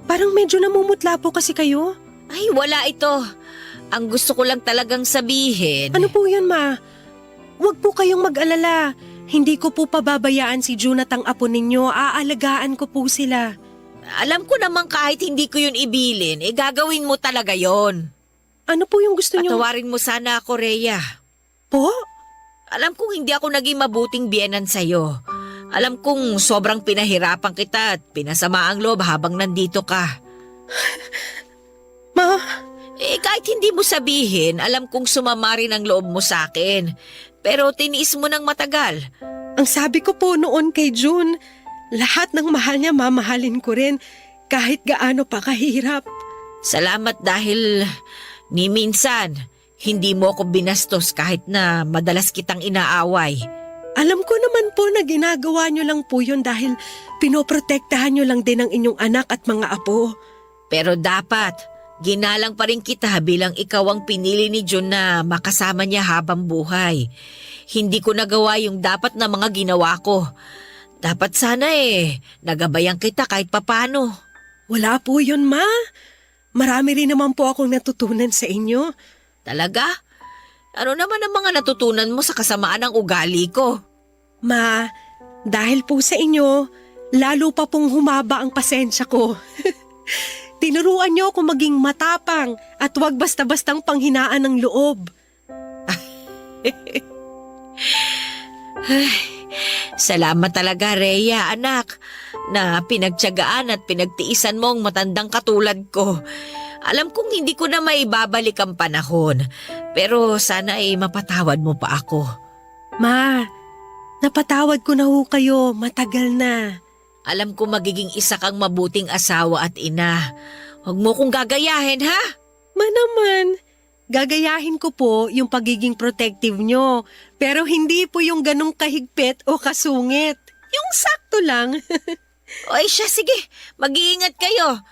Parang medyo namumutla po kasi kayo. Ay, wala ito. Ang gusto ko lang talagang sabihin. Ano po yun, ma? Huwag po kayong mag-alala. Hindi ko po pababayaan si June at ang apo ninyo. Aalagaan ko po sila. Alam ko naman kahit hindi ko yun ibilin, gagawin mo talaga yon. Ano po yung gusto niyo? Patawarin mo sana ako, Rhea. Po? Alam kong hindi ako naging mabuting biyenan sa'yo. Alam kong sobrang pinahirapan kita at pinasama ang loob habang nandito ka. Ma, Kahit hindi mo sabihin, alam kong sumama rin ang loob mo sa akin. Pero tiniis mo ng matagal. ang sabi ko po noon kay June, lahat ng mahal niya mamahalin ko rin kahit gaano pa kahirap. Salamat dahil ni minsan, hindi mo ako binastos kahit na madalas kitang inaaway. Alam ko naman po na ginagawa niyo lang po yun dahil pinoprotektahan niyo lang din ang inyong anak at mga apo. Pero dapat, ginalang pa rin kita bilang ikaw ang pinili ni June na makasama niya habang buhay. Hindi ko nagawa yung dapat na mga ginawa ko. Dapat sana nagabayan kita kahit papano. Wala po yun, ma. Marami rin naman po akong natutunan sa inyo. Talaga? Ano naman ang mga natutunan mo sa kasamaan ng ugali ko? Ma, dahil po sa inyo, lalo pa pong humaba ang pasensya ko. Tinuruan niyo ako maging matapang at huwag basta-bastang panghinaan ng loob. Salamat talaga, Rhea, anak. na pinagtiyagaan at pinagtiisan mo ang matandang katulad ko. Alam kong hindi ko na maibabalik ang panahon, pero sana ay mapatawad mo pa ako. Ma, napatawad ko na ho kayo, matagal na. Alam ko magiging isa kang mabuting asawa at ina. Huwag mo kong gagayahin, ha? Ma naman, gagayahin ko po yung pagiging protective nyo, pero hindi po yung ganong kahigpit o kasungit. Yung sakto lang. Oy siya, sige. Mag-iingat kayo.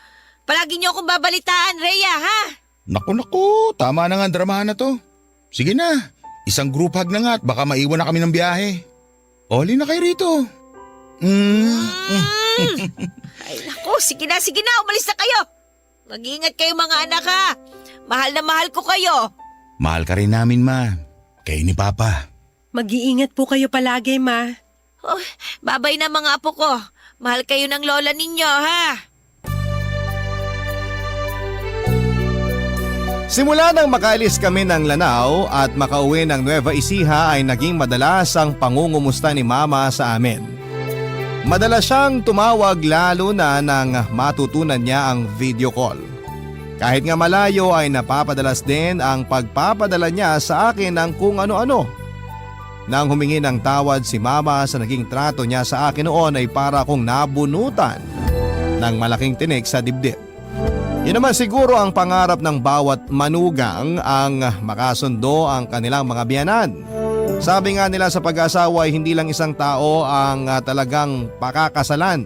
Palagi niyo akong babalitaan, Rhea, ha? Naku, tama na nga ang dramahan na to. Sige na, isang group hug na nga at baka maiwan na kami ng biyahe. Oli na kayo rito. Ay, naku, sige na, umalis na kayo. Mag-iingat kayo mga anak, ha? Mahal na mahal ko kayo. Mahal ka rin namin, ma. Kayo ni Papa. Mag-iingat po kayo palagi, Ma. Oh, babay na mga apo ko. Mahal kayo ng lola ninyo, ha? Simula nang makaalis kami ng Lanao at makauwi ng Nueva Ecija ay naging madalas ang pangungumusta ni Mama sa amin. Madalas siyang tumawag lalo na nang matutunan niya ang video call. Kahit nga malayo ay napapadalas din ang pagpapadala niya sa akin ng kung ano-ano. Nang humingi ng tawad si Mama sa naging trato niya sa akin noon ay para akong nabunutan ng malaking tinik sa dibdib. Yun naman siguro ang pangarap ng bawat manugang ang makasundo ang kanilang mga biyanan. Sabi nga nila sa pag-asawa ay hindi lang isang tao ang talagang pakakasalan.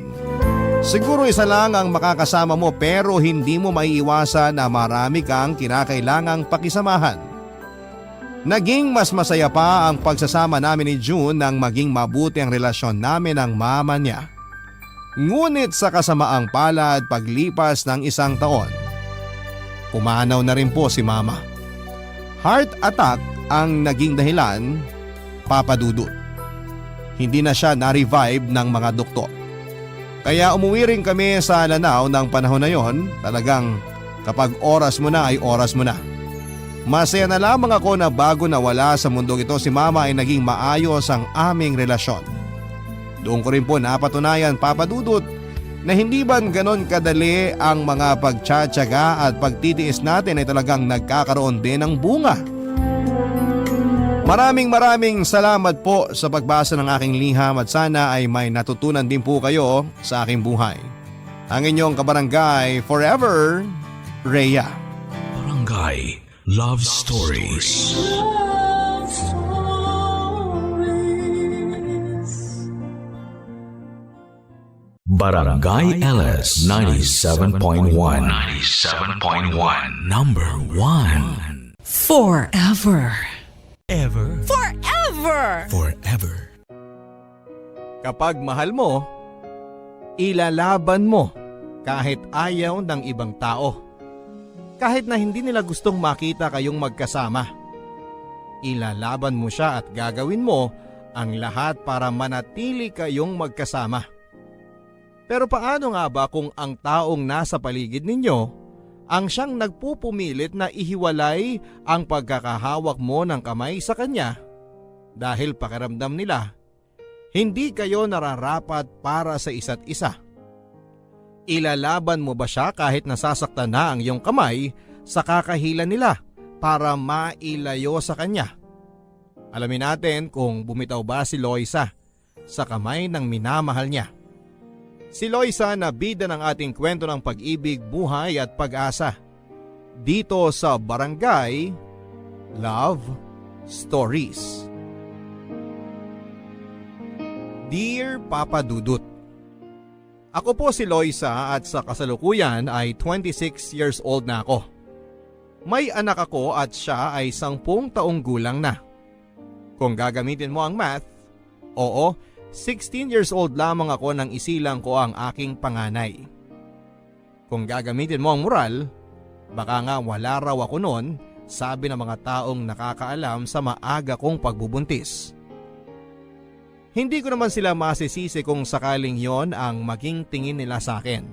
Siguro isa lang ang makakasama mo pero hindi mo maiiwasan na marami kang kinakailangang pakisamahan. Naging mas masaya pa ang pagsasama namin ni June nang maging mabuti ang relasyon namin ng mama niya. Ngunit sa kasamaang palad paglipas ng isang taon, pumanaw na rin po si Mama. Heart attack ang naging dahilan, Papa Dudut. Hindi na siya na-revive ng mga doktor. Kaya umuwi rin kami sa Lanao ng panahon na yon. Talagang kapag oras mo na ay oras mo na. Masaya na lamang ako na bago nawala sa mundong ito si Mama ay naging maayos ang aming relasyon. Doon ko rin po napatunayan, Papa Dudut, na hindi ba ganon kadali ang mga pagtsatsaga at pagtitiis natin ay talagang nagkakaroon din ng bunga. Maraming salamat po sa pagbasa ng aking liham at sana ay may natutunan din po kayo sa aking buhay. Ang inyong kabarangay forever, Rhea. Barangay Love Stories. Barangay LS 97.1 Number 1 Forever. Forever. Kapag mahal mo, ilalaban mo kahit ayaw ng ibang tao. Kahit na hindi nila gustong makita kayong magkasama. Ilalaban mo siya at gagawin mo ang lahat para manatili kayong magkasama. Pero paano nga ba kung ang taong nasa paligid ninyo ang siyang nagpupumilit na ihiwalay ang pagkakahawak mo ng kamay sa kanya dahil pakiramdam nila hindi kayo nararapat para sa isa't isa? Ilalaban mo ba siya kahit nasasaktan na ang iyong kamay sa kakahila nila para mailayo sa kanya? Alamin natin kung bumitaw ba si Loisa sa kamay ng minamahal niya. Si Loisa na bida ng ating kwento ng pag-ibig, buhay at pag-asa. Dito sa Barangay Love Stories. Dear Papa Dudut, ako po si Loisa at sa kasalukuyan ay 26 years old na ako. May anak ako at siya ay 10 taong gulang na. Kung gagamitin mo ang math, oo, 16 years old lamang ako nang isilang ko ang aking panganay. Kung gagamitin mo ang moral, baka nga wala raw ako noon, sabi ng mga taong nakakaalam sa maaga kong pagbubuntis. Hindi ko naman sila masisisi kung sakaling yon ang maging tingin nila sa akin.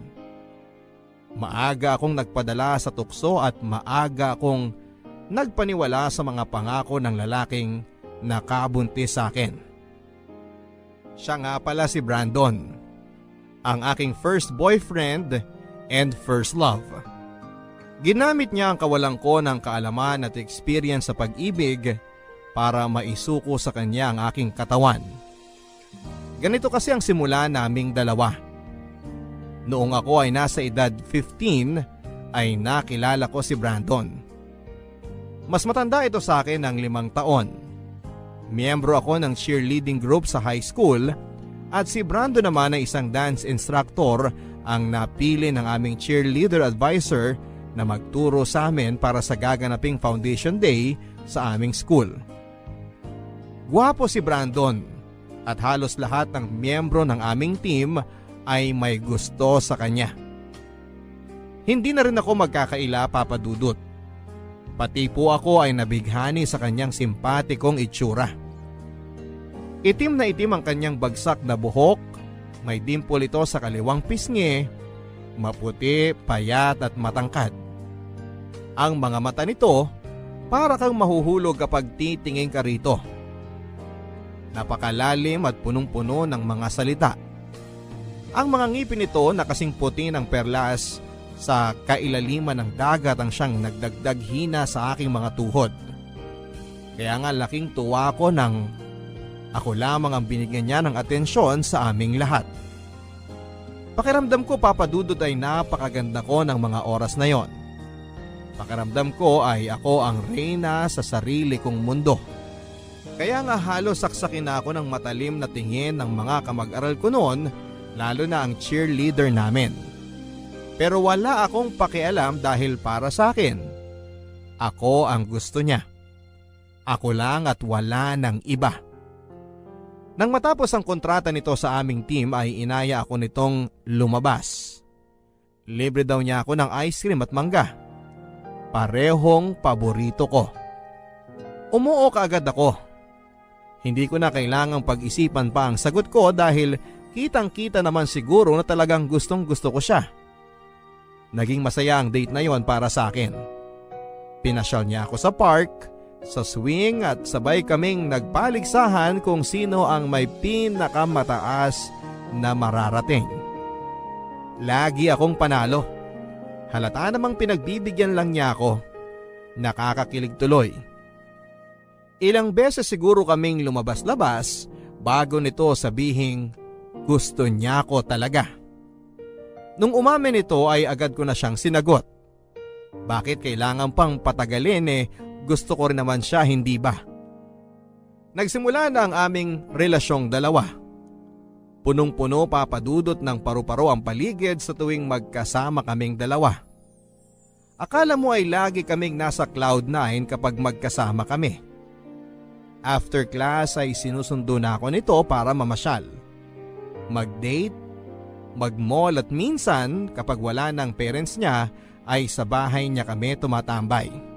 Maaga akong nagpadala sa tukso at maaga akong nagpaniwala sa mga pangako ng lalaking nakabuntis sa akin. Siya nga pala si Brandon. ang aking first boyfriend and first love. Ginamit niya ang kawalan ko ng kaalaman at experience sa pag-ibig para maisuko sa kanya ang aking katawan. Ganito kasi ang simula naming dalawa. Noong ako ay nasa edad 15 ay nakilala ko si Brandon. Mas matanda ito sa akin ng 5 taon. Miyembro ako ng cheerleading group sa high school at si Brandon naman ay isang dance instructor ang napili ng aming cheerleader advisor na magturo sa amin para sa gaganaping foundation day sa aming school. Gwapo si Brandon at halos lahat ng miyembro ng aming team ay may gusto sa kanya. Hindi na rin ako magkakaila, Papa Dudut. Pati po ako ay nabighani sa kanyang simpatikong itsura. Itim na itim ang kanyang bagsak na buhok, may dimple ito sa kaliwang pisngi, maputi, payat at matangkad. Ang mga mata nito para kang mahuhulog kapag titingin ka rito. Napakalalim at punong-puno ng mga salita. Ang mga ngipin nito na kasing puti ng perlas sa kailaliman ng dagat ang siyang nagdagdag hina sa aking mga tuhod. Kaya nga laking tuwa ko nang ako lamang ang binigyan niya ng atensyon sa aming lahat. Pakiramdam ko, Papa Dudut, ay napakaganda ko ng mga oras na yon. Pakiramdam ko ay ako ang reyna sa sarili kong mundo. Kaya nga halos saksakin na ako ng matalim na tingin ng mga kamag-aral ko noon, lalo na ang cheerleader namin. Pero wala akong pakialam dahil para sa akin, ako ang gusto niya. Ako lang at wala ng iba. Nang matapos ang kontrata nito sa aming team ay inaya ako nitong lumabas. Libre daw niya ako ng ice cream at mangga. Parehong paborito ko. Umuo kaagad ako. Hindi ko na kailangang pag-isipan pa ang sagot ko dahil kitang-kita naman siguro na talagang gustong-gusto ko siya. Naging masaya ang date na yon para sa akin. Pinasyal niya ako sa park, sa swing at sabay kaming nagpaligsahan kung sino ang may pinakamataas na mararating. Lagi akong panalo. Halata namang pinagbibigyan lang niya ako. Nakakakilig tuloy. Ilang beses siguro kaming lumabas-labas bago nito sabihing gusto niya ko talaga. Nung umamin ito ay agad ko na siyang sinagot. Bakit kailangan pang patagalin, gusto ko rin naman siya, hindi ba? Nagsimula na ang aming relasyong dalawa. Punong-puno, Papa Dudut, ng paru-paro ang paligid sa tuwing magkasama kaming dalawa. Akala mo ay lagi kaming nasa cloud 9 kapag magkasama kami. After class ay sinusundo na ako nito para mamasyal, mag-date, mag-mall at minsan kapag wala ng parents niya ay sa bahay niya kami tumatambay.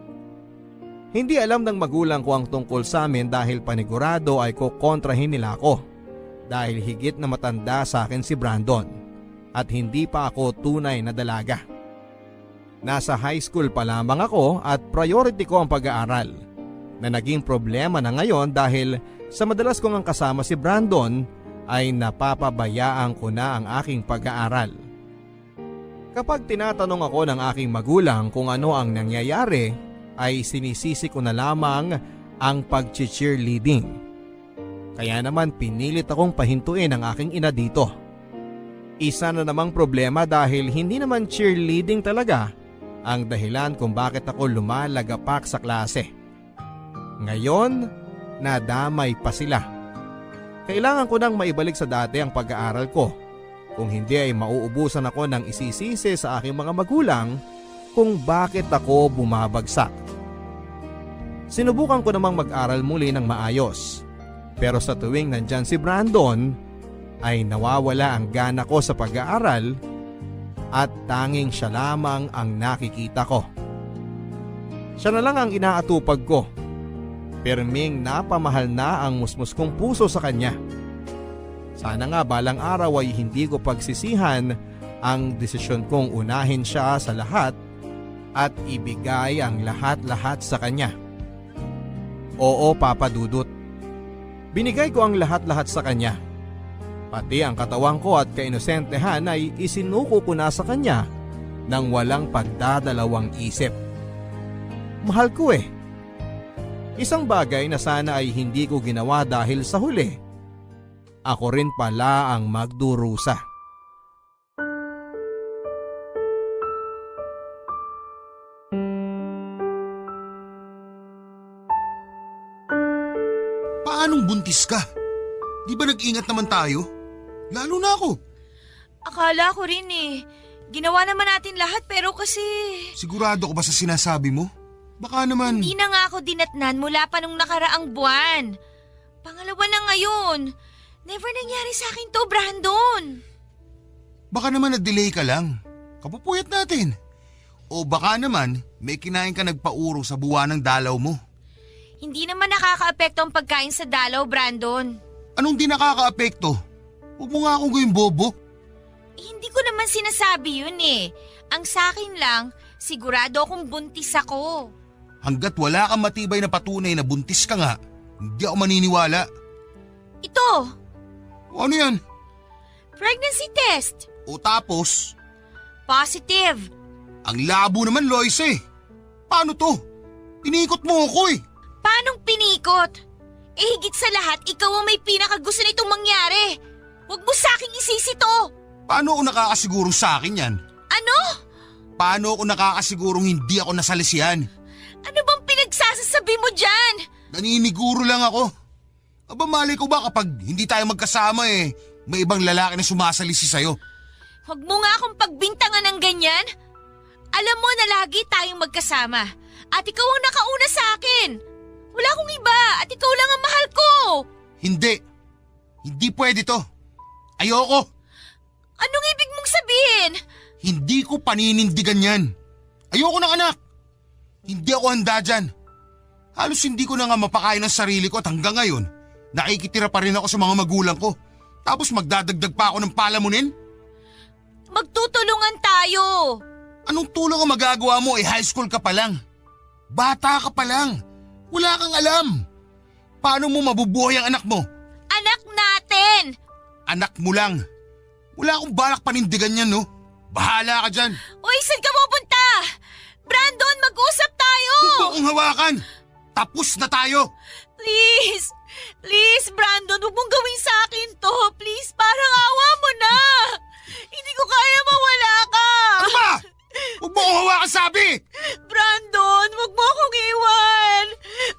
Hindi alam ng magulang ko ang tungkol sa amin dahil panigurado ay kukontrahin nila ako dahil higit na matanda sa akin si Brandon at hindi pa ako tunay na dalaga. Nasa high school pa lamang ako at priority ko ang pag-aaral na naging problema na ngayon dahil sa madalas kong ang kasama si Brandon ay napapabayaan ko na ang aking pag-aaral. Kapag tinatanong ako ng aking magulang kung ano ang nangyayari ay sinisisi ko na lamang ang pag-cheerleading. Kaya naman pinilit akong pahintuin ang aking ina dito. Isa na namang problema dahil hindi naman cheerleading talaga ang dahilan kung bakit ako lumalagapak sa klase. Ngayon, nadamay pa sila. Kailangan ko nang maibalik sa dati ang pag-aaral ko. Kung hindi ay mauubusan ako ng isisisi sa aking mga magulang kung bakit ako bumabagsak. Sinubukan ko namang mag-aral muli ng maayos. Pero sa tuwing nandyan si Brandon ay nawawala ang gana ko sa pag-aaral at tanging siya lamang ang nakikita ko. Siya na lang ang inaatupag ko. Perming napamahal na ang musmus kong puso sa kanya. Sana nga balang araw ay hindi ko pagsisihan ang desisyon kong unahin siya sa lahat at ibigay ang lahat-lahat sa kanya. Oo, Papa Dudut. Binigay ko ang lahat-lahat sa kanya. Pati ang katawan ko at kainosentehan ay isinuko ko na sa kanya nang walang pagdadalawang isip. Mahal ko eh. Isang bagay na sana ay hindi ko ginawa dahil sa huli, ako rin pala ang magdurusa. Paanong buntis ka? Di ba nag-ingat naman tayo? Lalo na ako. Akala ko rin eh. Ginawa naman natin lahat pero kasi... Sigurado ko ba sa sinasabi mo? Baka naman... Hindi na nga ako dinatnan mula pa nung nakaraang buwan. Pangalawa na ngayon. Never nangyari sa akin to, Brandon. Baka naman na-delay ka lang. Kapupuyat natin. O baka naman may kinain ka nagpauro sa buwan ng dalaw mo. Hindi naman nakaka-apekto ang pagkain sa dalaw, Brandon. Anong di nakaka-apekto? Huwag mo nga akong gawing bobo. Hindi ko naman sinasabi yun eh. Ang sa akin lang, sigurado akong buntis ako. Hanggat wala kang matibay na patunay na buntis ka nga, hindi ako maniniwala. Ito, O ano yan? pregnancy test. O tapos, Positive. ang labo naman, Lois eh. Paano to? Inikot mo ako eh. Paanong pinikot? Eh higit sa lahat, ikaw ang may pinakagusto nitong mangyari. Huwag mo sa akin isisi to. Paano ako nakakasiguro sa akin yan? Ano? Paano ako nakakasigurong hindi ako nasalisihan? Ano bang pinagsasasabi mo dyan? Naniniguro lang ako. Aba malay ko ba kapag hindi tayo magkasama eh, may ibang lalaki na sumasalisi sa'yo. Huwag mo nga akong pagbintangan ng ganyan. Alam mo na lagi tayong magkasama. At ikaw ang nakauna sa akin. Wala akong iba at ikaw lang ang mahal ko. Hindi. Hindi pwede to. Ayoko. Anong ibig mong sabihin? Hindi ko paninindigan yan. Ayoko ng anak. Hindi ako handa dyan. Halos hindi ko na nga mapakain ang sarili ko at hanggang ngayon, nakikitira pa rin ako sa mga magulang ko. Tapos magdadagdag pa ako ng palamunin? Magtutulungan tayo. Anong tulong ang magagawa mo high school ka pa lang? Bata ka pa lang. Wala kang alam. Paano mo mabubuhay ang anak mo? Anak natin. Anak mo lang. Wala akong balak panindigan yan, no? Bahala ka dyan. Uy, saan ka pupunta? Brandon, mag-usap tayo. Huwag mo akong hawakan. Tapos na tayo. Please. Please, Brandon, huwag mong gawin sa akin to. Please, parang awa mo na. Hindi ko kaya mawala ka. Ano ba? Huwag mo akong hawakan, sabi! Brandon, huwag mo akong iwan.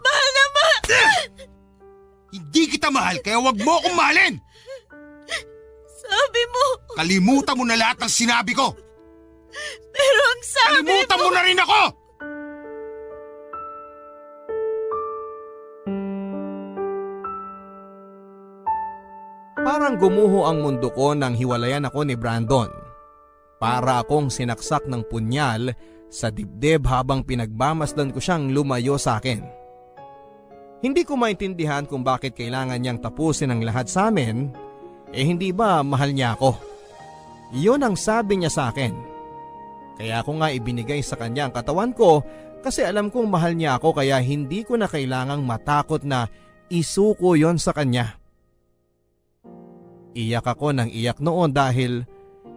Mahal na Hindi kita mahal, kaya huwag mo akong mahalin! Sabi mo. Kalimutan mo na lahat ng sinabi ko! Pero ang sabi Kalimutan mo na rin ako! Parang gumuho ang mundo ko nang hiwalayan ako ni Brandon. Para akong sinaksak ng punyal sa dibdib habang pinagmamasdan ko siyang lumayo sa akin. Hindi ko maintindihan kung bakit kailangan niyang tapusin ang lahat sa amin, hindi ba mahal niya ako? Iyon ang sabi niya sa akin. Kaya ako nga ibinigay sa kanya ang katawan ko kasi alam kong mahal niya ako kaya hindi ko na kailangang matakot na isuko yon sa kanya. Iyak ako ng iyak noon dahil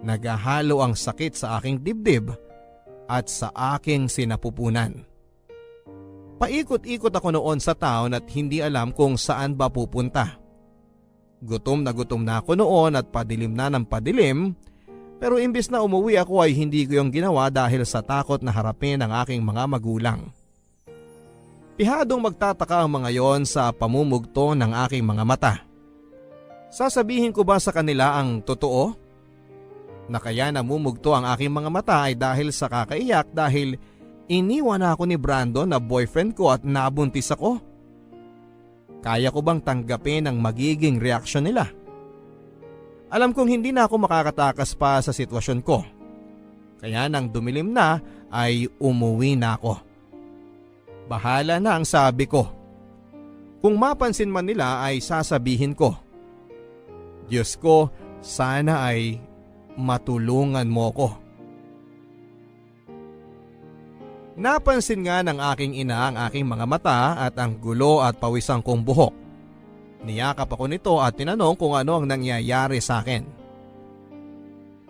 naghahalo ang sakit sa aking dibdib at sa aking sinapupunan. Paikot-ikot ako noon sa town at hindi alam kung saan ba pupunta. Gutom na ako noon at padilim na ng padilim, pero imbis na umuwi ako ay hindi ko yung ginawa dahil sa takot na harapin ang aking mga magulang. Pihadong magtataka ang mga yon sa pamumugto ng aking mga mata. Sasabihin ko ba sa kanila ang totoo? Na kaya namumugto ang aking mga mata ay dahil sa kakaiyak dahil iniwan ako ni Brandon na boyfriend ko at nabuntis ako. Kaya ko bang tanggapin ang magiging reaksyon nila? Alam kong hindi na ako makakatakas pa sa sitwasyon ko. Kaya nang dumilim na ay umuwi na ako. Bahala na ang sabi ko. Kung mapansin man nila ay sasabihin ko. Diyos ko, sana ay matulungan mo ko. Napansin nga ng aking ina ang aking mga mata at ang gulo at pawisang kong buhok. Niyakap ako nito at tinanong kung ano ang nangyayari sa akin.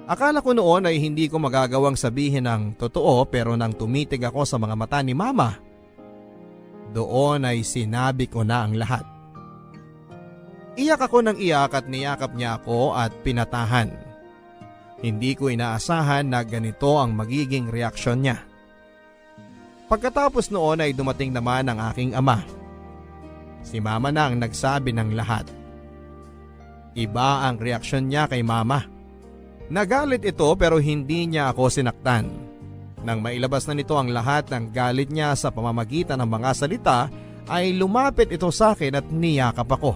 Akala ko noon ay hindi ko magagawang sabihin ng totoo pero nang tumitig ako sa mga mata ni Mama, doon ay sinabi ko na ang lahat. Iyak ako ng iyak at niyakap niya ako at pinatahan. Hindi ko inaasahan na ganito ang magiging reaksyon niya. Pagkatapos noon ay dumating naman ang aking ama. Si Mama na ang nagsabi ng lahat. Iba ang reaksyon niya kay Mama. Nagalit ito pero hindi niya ako sinaktan. Nang mailabas na nito ang lahat ng galit niya sa pamamagitan ng mga salita, ay lumapit ito sa akin at niyakap ako.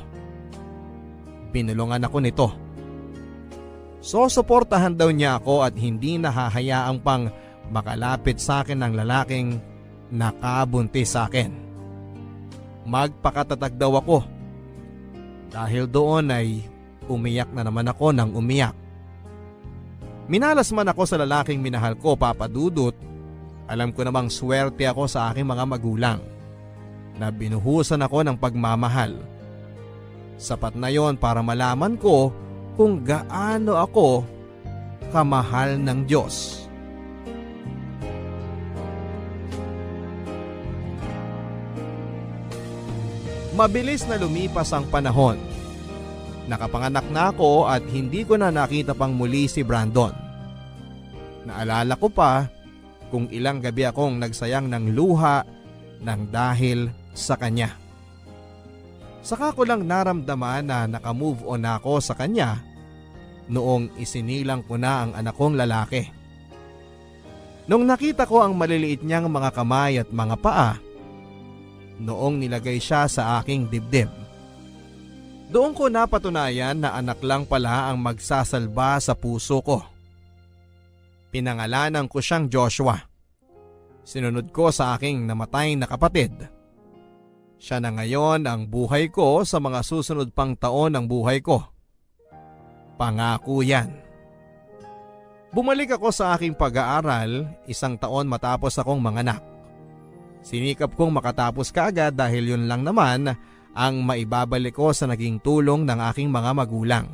Binulungan ako nito. Sosuportahan daw niya ako at hindi nahahayaang pang makalapit sa akin ng lalaking nakabuntis sa akin. Magpakatatag daw ako. Dahil doon ay umiyak na naman ako ng umiyak. Minalas man ako sa lalaking minahal ko, Papa Dudut, alam ko namang swerte ako sa aking mga magulang na binuhusan ako ng pagmamahal. Sapat na yon para malaman ko kung gaano ako kamahal ng Diyos. Mabilis na lumipas ang panahon. Nakapanganak na ako at hindi ko na nakita pang muli si Brandon. Naalala ko pa kung ilang gabi akong nagsayang ng luha ng dahil sa kanya. Saka ko lang naramdaman na nakamove on ako sa kanya noong isinilang ko na ang anak kong lalaki. Nung nakita ko ang maliliit niyang mga kamay at mga paa, noong nilagay siya sa aking dibdib, doon ko napatunayan na anak lang pala ang magsasalba sa puso ko. Pinangalanan ko siyang Joshua. Sinunod ko sa aking namatay na kapatid. Siya na ngayon ang buhay ko sa mga susunod pang taon ng buhay ko. Pangako yan. Bumalik ako sa aking pag-aaral 1 taon matapos akong manganak. Sinikap kong makatapos kaagad dahil yun lang naman ang maibabalik ko sa naging tulong ng aking mga magulang.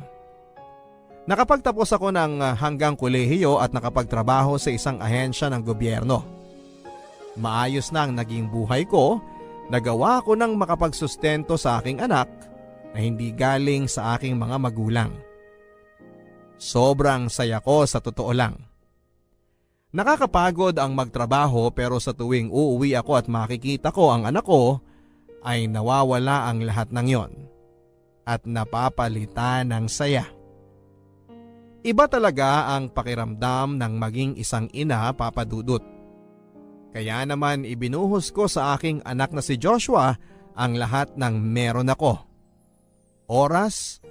Nakapagtapos ako ng hanggang kolehiyo at nakapagtrabaho sa isang ahensya ng gobyerno. Maayos na ang naging buhay ko, nagawa ko ng makapagsustento sa aking anak na hindi galing sa aking mga magulang. Sobrang saya ko sa totoo lang. Nakakapagod ang magtrabaho pero sa tuwing uuwi ako at makikita ko ang anak ko, ay nawawala ang lahat ng yon at napapalitan ng saya. Iba talaga ang pakiramdam ng maging isang ina, Papa Dudut. Kaya naman ibinuhos ko sa aking anak na si Joshua ang lahat ng meron ako. Oras,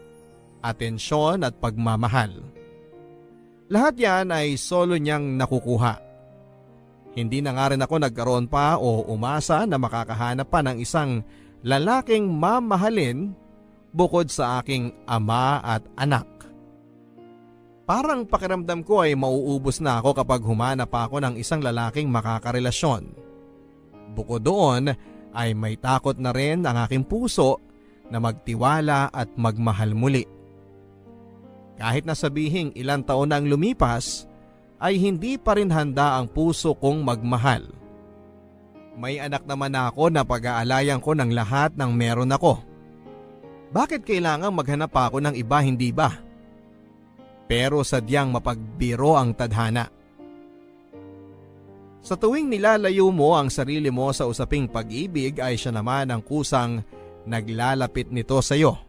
atensyon at pagmamahal. Lahat yan ay solo niyang nakukuha. Hindi na nga rin ako nagkaroon pa o umasa na makakahanap pa ng isang lalaking mamahalin bukod sa aking ama at anak. Parang pakiramdam ko ay mauubos na ako kapag humanap pa ako ng isang lalaking makakarelasyon. Bukod doon ay may takot na rin ang aking puso na magtiwala at magmahal muli. Kahit na sabihing ilang taon na ang lumipas, ay hindi pa rin handa ang puso kong magmahal. May anak naman ako na pag-aalayan ko ng lahat ng meron ako. Bakit kailangang maghanap pa ako ng iba, hindi ba? Pero sadyang mapagbiro ang tadhana. Sa tuwing nilalayo mo ang sarili mo sa usaping pag-ibig ay siya naman ang kusang naglalapit nito sa iyo.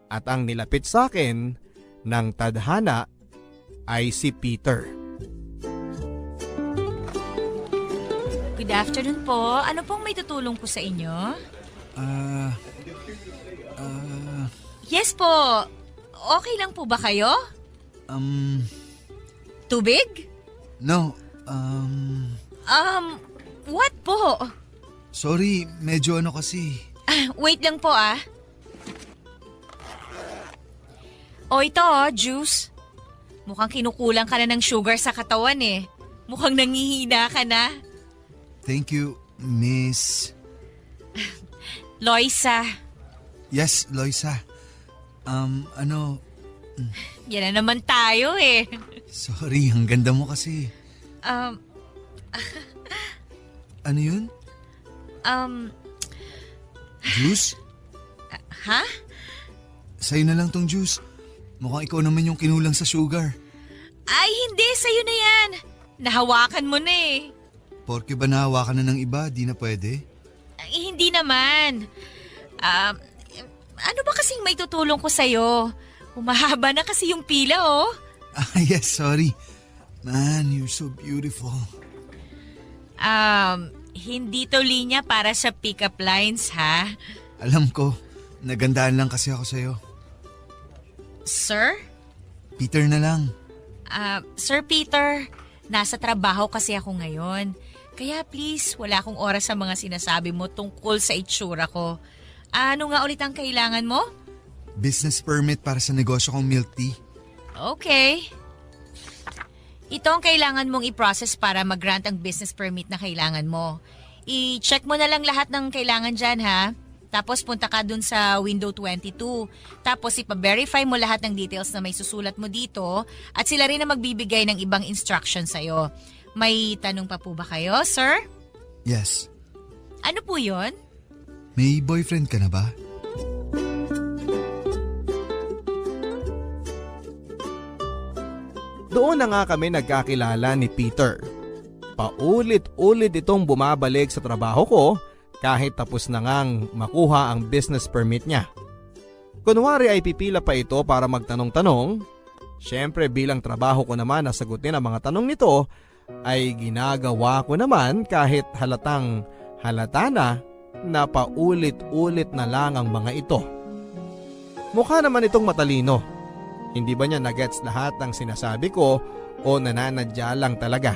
At ang nilapit sa akin ng tadhana ay si Peter. Good afternoon po. Ano pong may tutulong po sa inyo? Yes po. Okay lang po ba kayo? Tubig? No, What po? sorry, medyo ano kasi. Wait lang po O ito juice. Mukhang kinukulang ka na ng sugar sa katawan eh. Mukhang nangihina ka na. Thank you, Miss. Loisa. Yes, Loisa. Yan na naman tayo eh. Sorry, ang ganda mo kasi. Um, Ano yun? Juice? ha? Sa'yo na lang tong juice. Mukhang ikaw naman yung kinulang sa sugar. Ay, hindi. Sa'yo na yan. Nahawakan mo na eh. Porke ba nahawakan na ng iba, di na pwede? Ay, hindi naman. Ano ba kasing may tutulong ko sa'yo? Humahaba na kasi yung pila, oh. Yes, sorry. Man, you're so beautiful. Hindi to linya para sa pick-up lines, ha? Alam ko, nagandaan lang kasi ako sa'yo. Sir? Peter na lang. Sir Peter, nasa trabaho kasi ako ngayon. Kaya please, wala akong oras sa mga sinasabi mo tungkol sa itsura ko. Ano nga ulit ang kailangan mo? Business permit para sa negosyo kong milk tea. Okay. Ito ang kailangan mong i-process para mag-grant ang business permit na kailangan mo. I-check mo na lang lahat ng kailangan dyan, ha? Tapos punta ka dun sa window 22. Tapos ipa-verify mo lahat ng details na may susulat mo dito at sila rin na magbibigay ng ibang instruction sa'yo. May tanong pa po ba kayo, sir? Yes. Ano po yun? May boyfriend ka na ba? Doon na nga kami nagkakilala ni Peter. Paulit-ulit itong bumabalik sa trabaho ko kahit tapos na ngang makuha ang business permit niya. Kunwari ay pipila pa ito para magtanong-tanong. Siyempre bilang trabaho ko naman na sagutin ang mga tanong nito ay ginagawa ko naman kahit halatang halata na paulit-ulit na lang ang mga ito. Mukha naman itong matalino. Hindi ba niya nagets lahat ng sinasabi ko o nananadya lang talaga?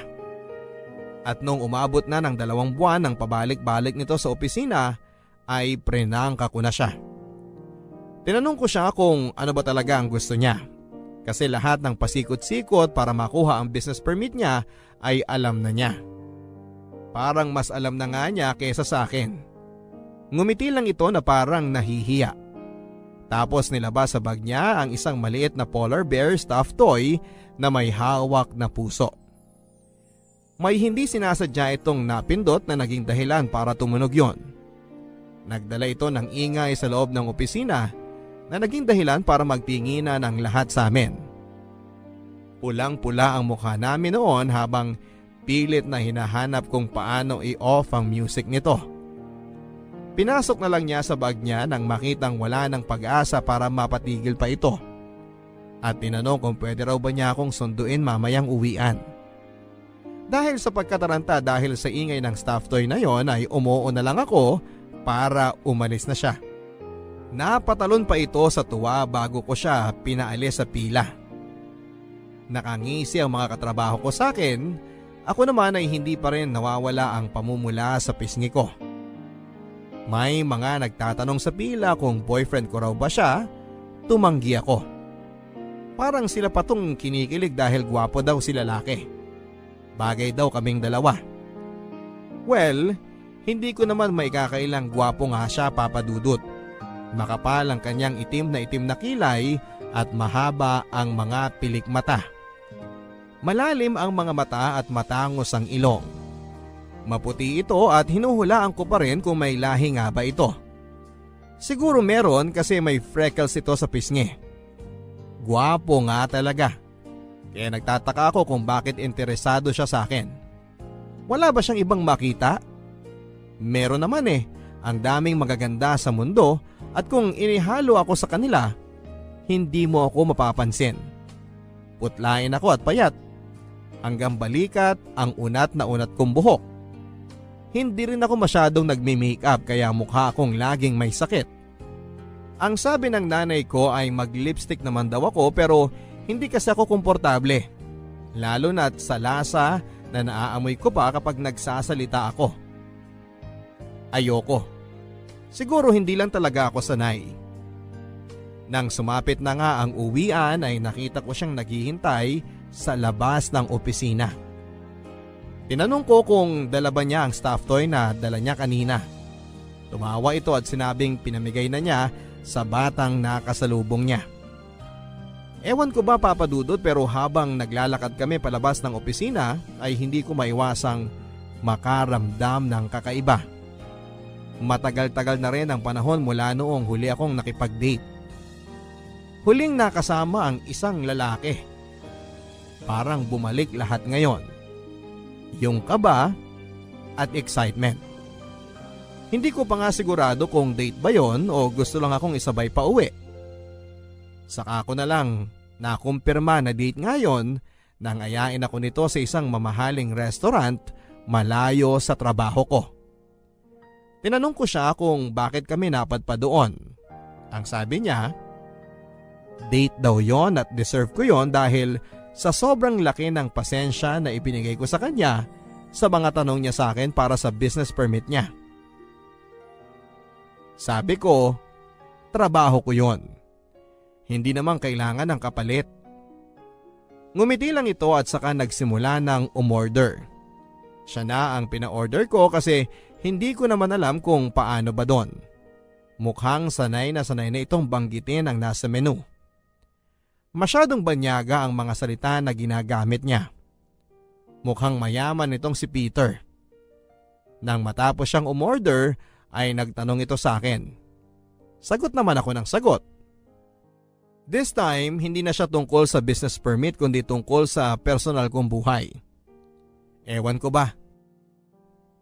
At nung umabot na ng 2 buwan ng pabalik-balik nito sa opisina ay prenangka ko na siya. Tinanong ko siya kung ano ba talaga ang gusto niya. Kasi lahat ng pasikot-sikot para makuha ang business permit niya ay alam na niya. Parang mas alam na nga niya kaysa sa akin. Ngumiti lang ito na parang nahihiya. Tapos nilabas sa bag niya ang isang maliit na polar bear stuffed toy na may hawak na puso. May hindi sinasadya itong napindot na naging dahilan para tumunog yon. Nagdala ito ng ingay sa loob ng opisina na naging dahilan para magtinginan ng lahat sa amin. Pulang-pula ang mukha namin noon habang pilit na hinahanap kung paano i-off ang music nito. Pinasok na lang niya sa bag niya nang makitang wala ng pag-asa para mapatigil pa ito. At tinanong kung pwede raw ba niya akong sunduin mamayang uwian. Dahil sa pagkataranta dahil sa ingay ng stuffed toy na yon ay umuo na lang ako para umalis na siya. Napatalon pa ito sa tuwa bago ko siya pinaalis sa pila. Nakangisi ang mga katrabaho ko sa akin, ako naman ay hindi pa rin nawawala ang pamumula sa pisngi ko. May mga nagtatanong sa pila kung boyfriend ko raw ba siya, tumanggi ako. Parang sila patong kinikilig dahil gwapo daw si lalaki. Bagay daw kaming dalawa. Well, hindi ko naman maikakailang gwapo nga siya, Papa Dudut. Makapal ang kanyang itim na kilay at mahaba ang mga pilik mata. Malalim ang mga mata at matangos ang ilong. Maputi ito at hinuhulaan ko pa rin kung may lahi nga ba ito. Siguro meron kasi may freckles ito sa pisngi. Gwapo nga talaga. Kaya nagtataka ako kung bakit interesado siya sa akin. Wala ba siyang ibang makita? Meron naman eh, ang daming magaganda sa mundo at kung inihalo ako sa kanila, hindi mo ako mapapansin. Putlain ako at payat. Hanggang balikat ang unat na unat kong buhok. Hindi rin ako masyadong nagme-makeup kaya mukha akong laging may sakit. Ang sabi ng nanay ko ay mag-lipstick naman daw ako pero hindi kasi ako komportable. Lalo na't sa lasa na naaamoy ko pa kapag nagsasalita ako. Ayoko. Siguro hindi lang talaga ako sanay. Nang sumapit na nga ang uwian ay nakita ko siyang naghihintay sa labas ng opisina. Tinanong ko kung dala ba niya ang stuffed toy na dala niya kanina. Tumawa ito at sinabing pinamigay na niya sa batang nakasalubong niya. Ewan ko ba Papa Dudut, pero habang naglalakad kami palabas ng opisina ay hindi ko maiwasang makaramdam ng kakaiba. Matagal-tagal na rin ang panahon mula noong huli akong nakipag-date. Huling nakasama ang isang lalaki. Parang bumalik lahat ngayon. Yung kaba at excitement. Hindi ko pa nga sigurado kung date ba yon o gusto lang akong isabay pa uwi. Saka ko na lang nakumpirma na date ngayon nang ayain ako nito sa isang mamahaling restaurant malayo sa trabaho ko. Tinanong ko siya kung bakit kami napadpa doon. Ang sabi niya, date daw yon at deserve ko yon dahil sa sobrang laki ng pasensya na ibinigay ko sa kanya sa mga tanong niya sa akin para sa business permit niya. Sabi ko, trabaho ko yon. Hindi naman kailangan ng kapalit. Ngumiti lang ito at saka nagsimula ng umorder. Siya na ang pina-order ko kasi hindi ko naman alam kung paano ba doon. Mukhang sanay na itong banggitin ang nasa menu. Masyadong banyaga ang mga salita na ginagamit niya. Mukhang mayaman itong si Peter. Nang matapos siyang umorder ay nagtanong ito sa akin. Sagot naman ako ng sagot. This time, hindi na siya tungkol sa business permit kundi tungkol sa personal kong buhay. Ewan ko ba?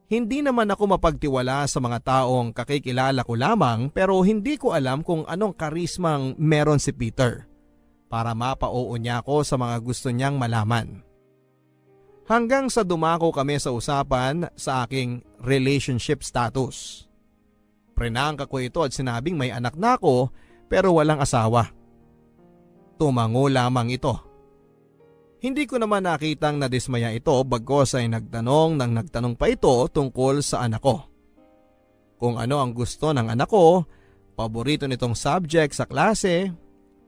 Hindi naman ako mapagtiwala sa mga taong kakikilala ko lamang pero hindi ko alam kung anong karismang meron si Peter para mapauo niya ako sa mga gusto niyang malaman. Hanggang sa dumako kami sa usapan sa aking relationship status. Prenangka ko ito at sinabing may anak na ako pero walang asawa. Tumango lamang ito. Hindi ko naman nakitang nadismaya ito bagkos ay nagtanong pa ito tungkol sa anak ko. Kung ano ang gusto ng anak ko, paborito nitong subject sa klase,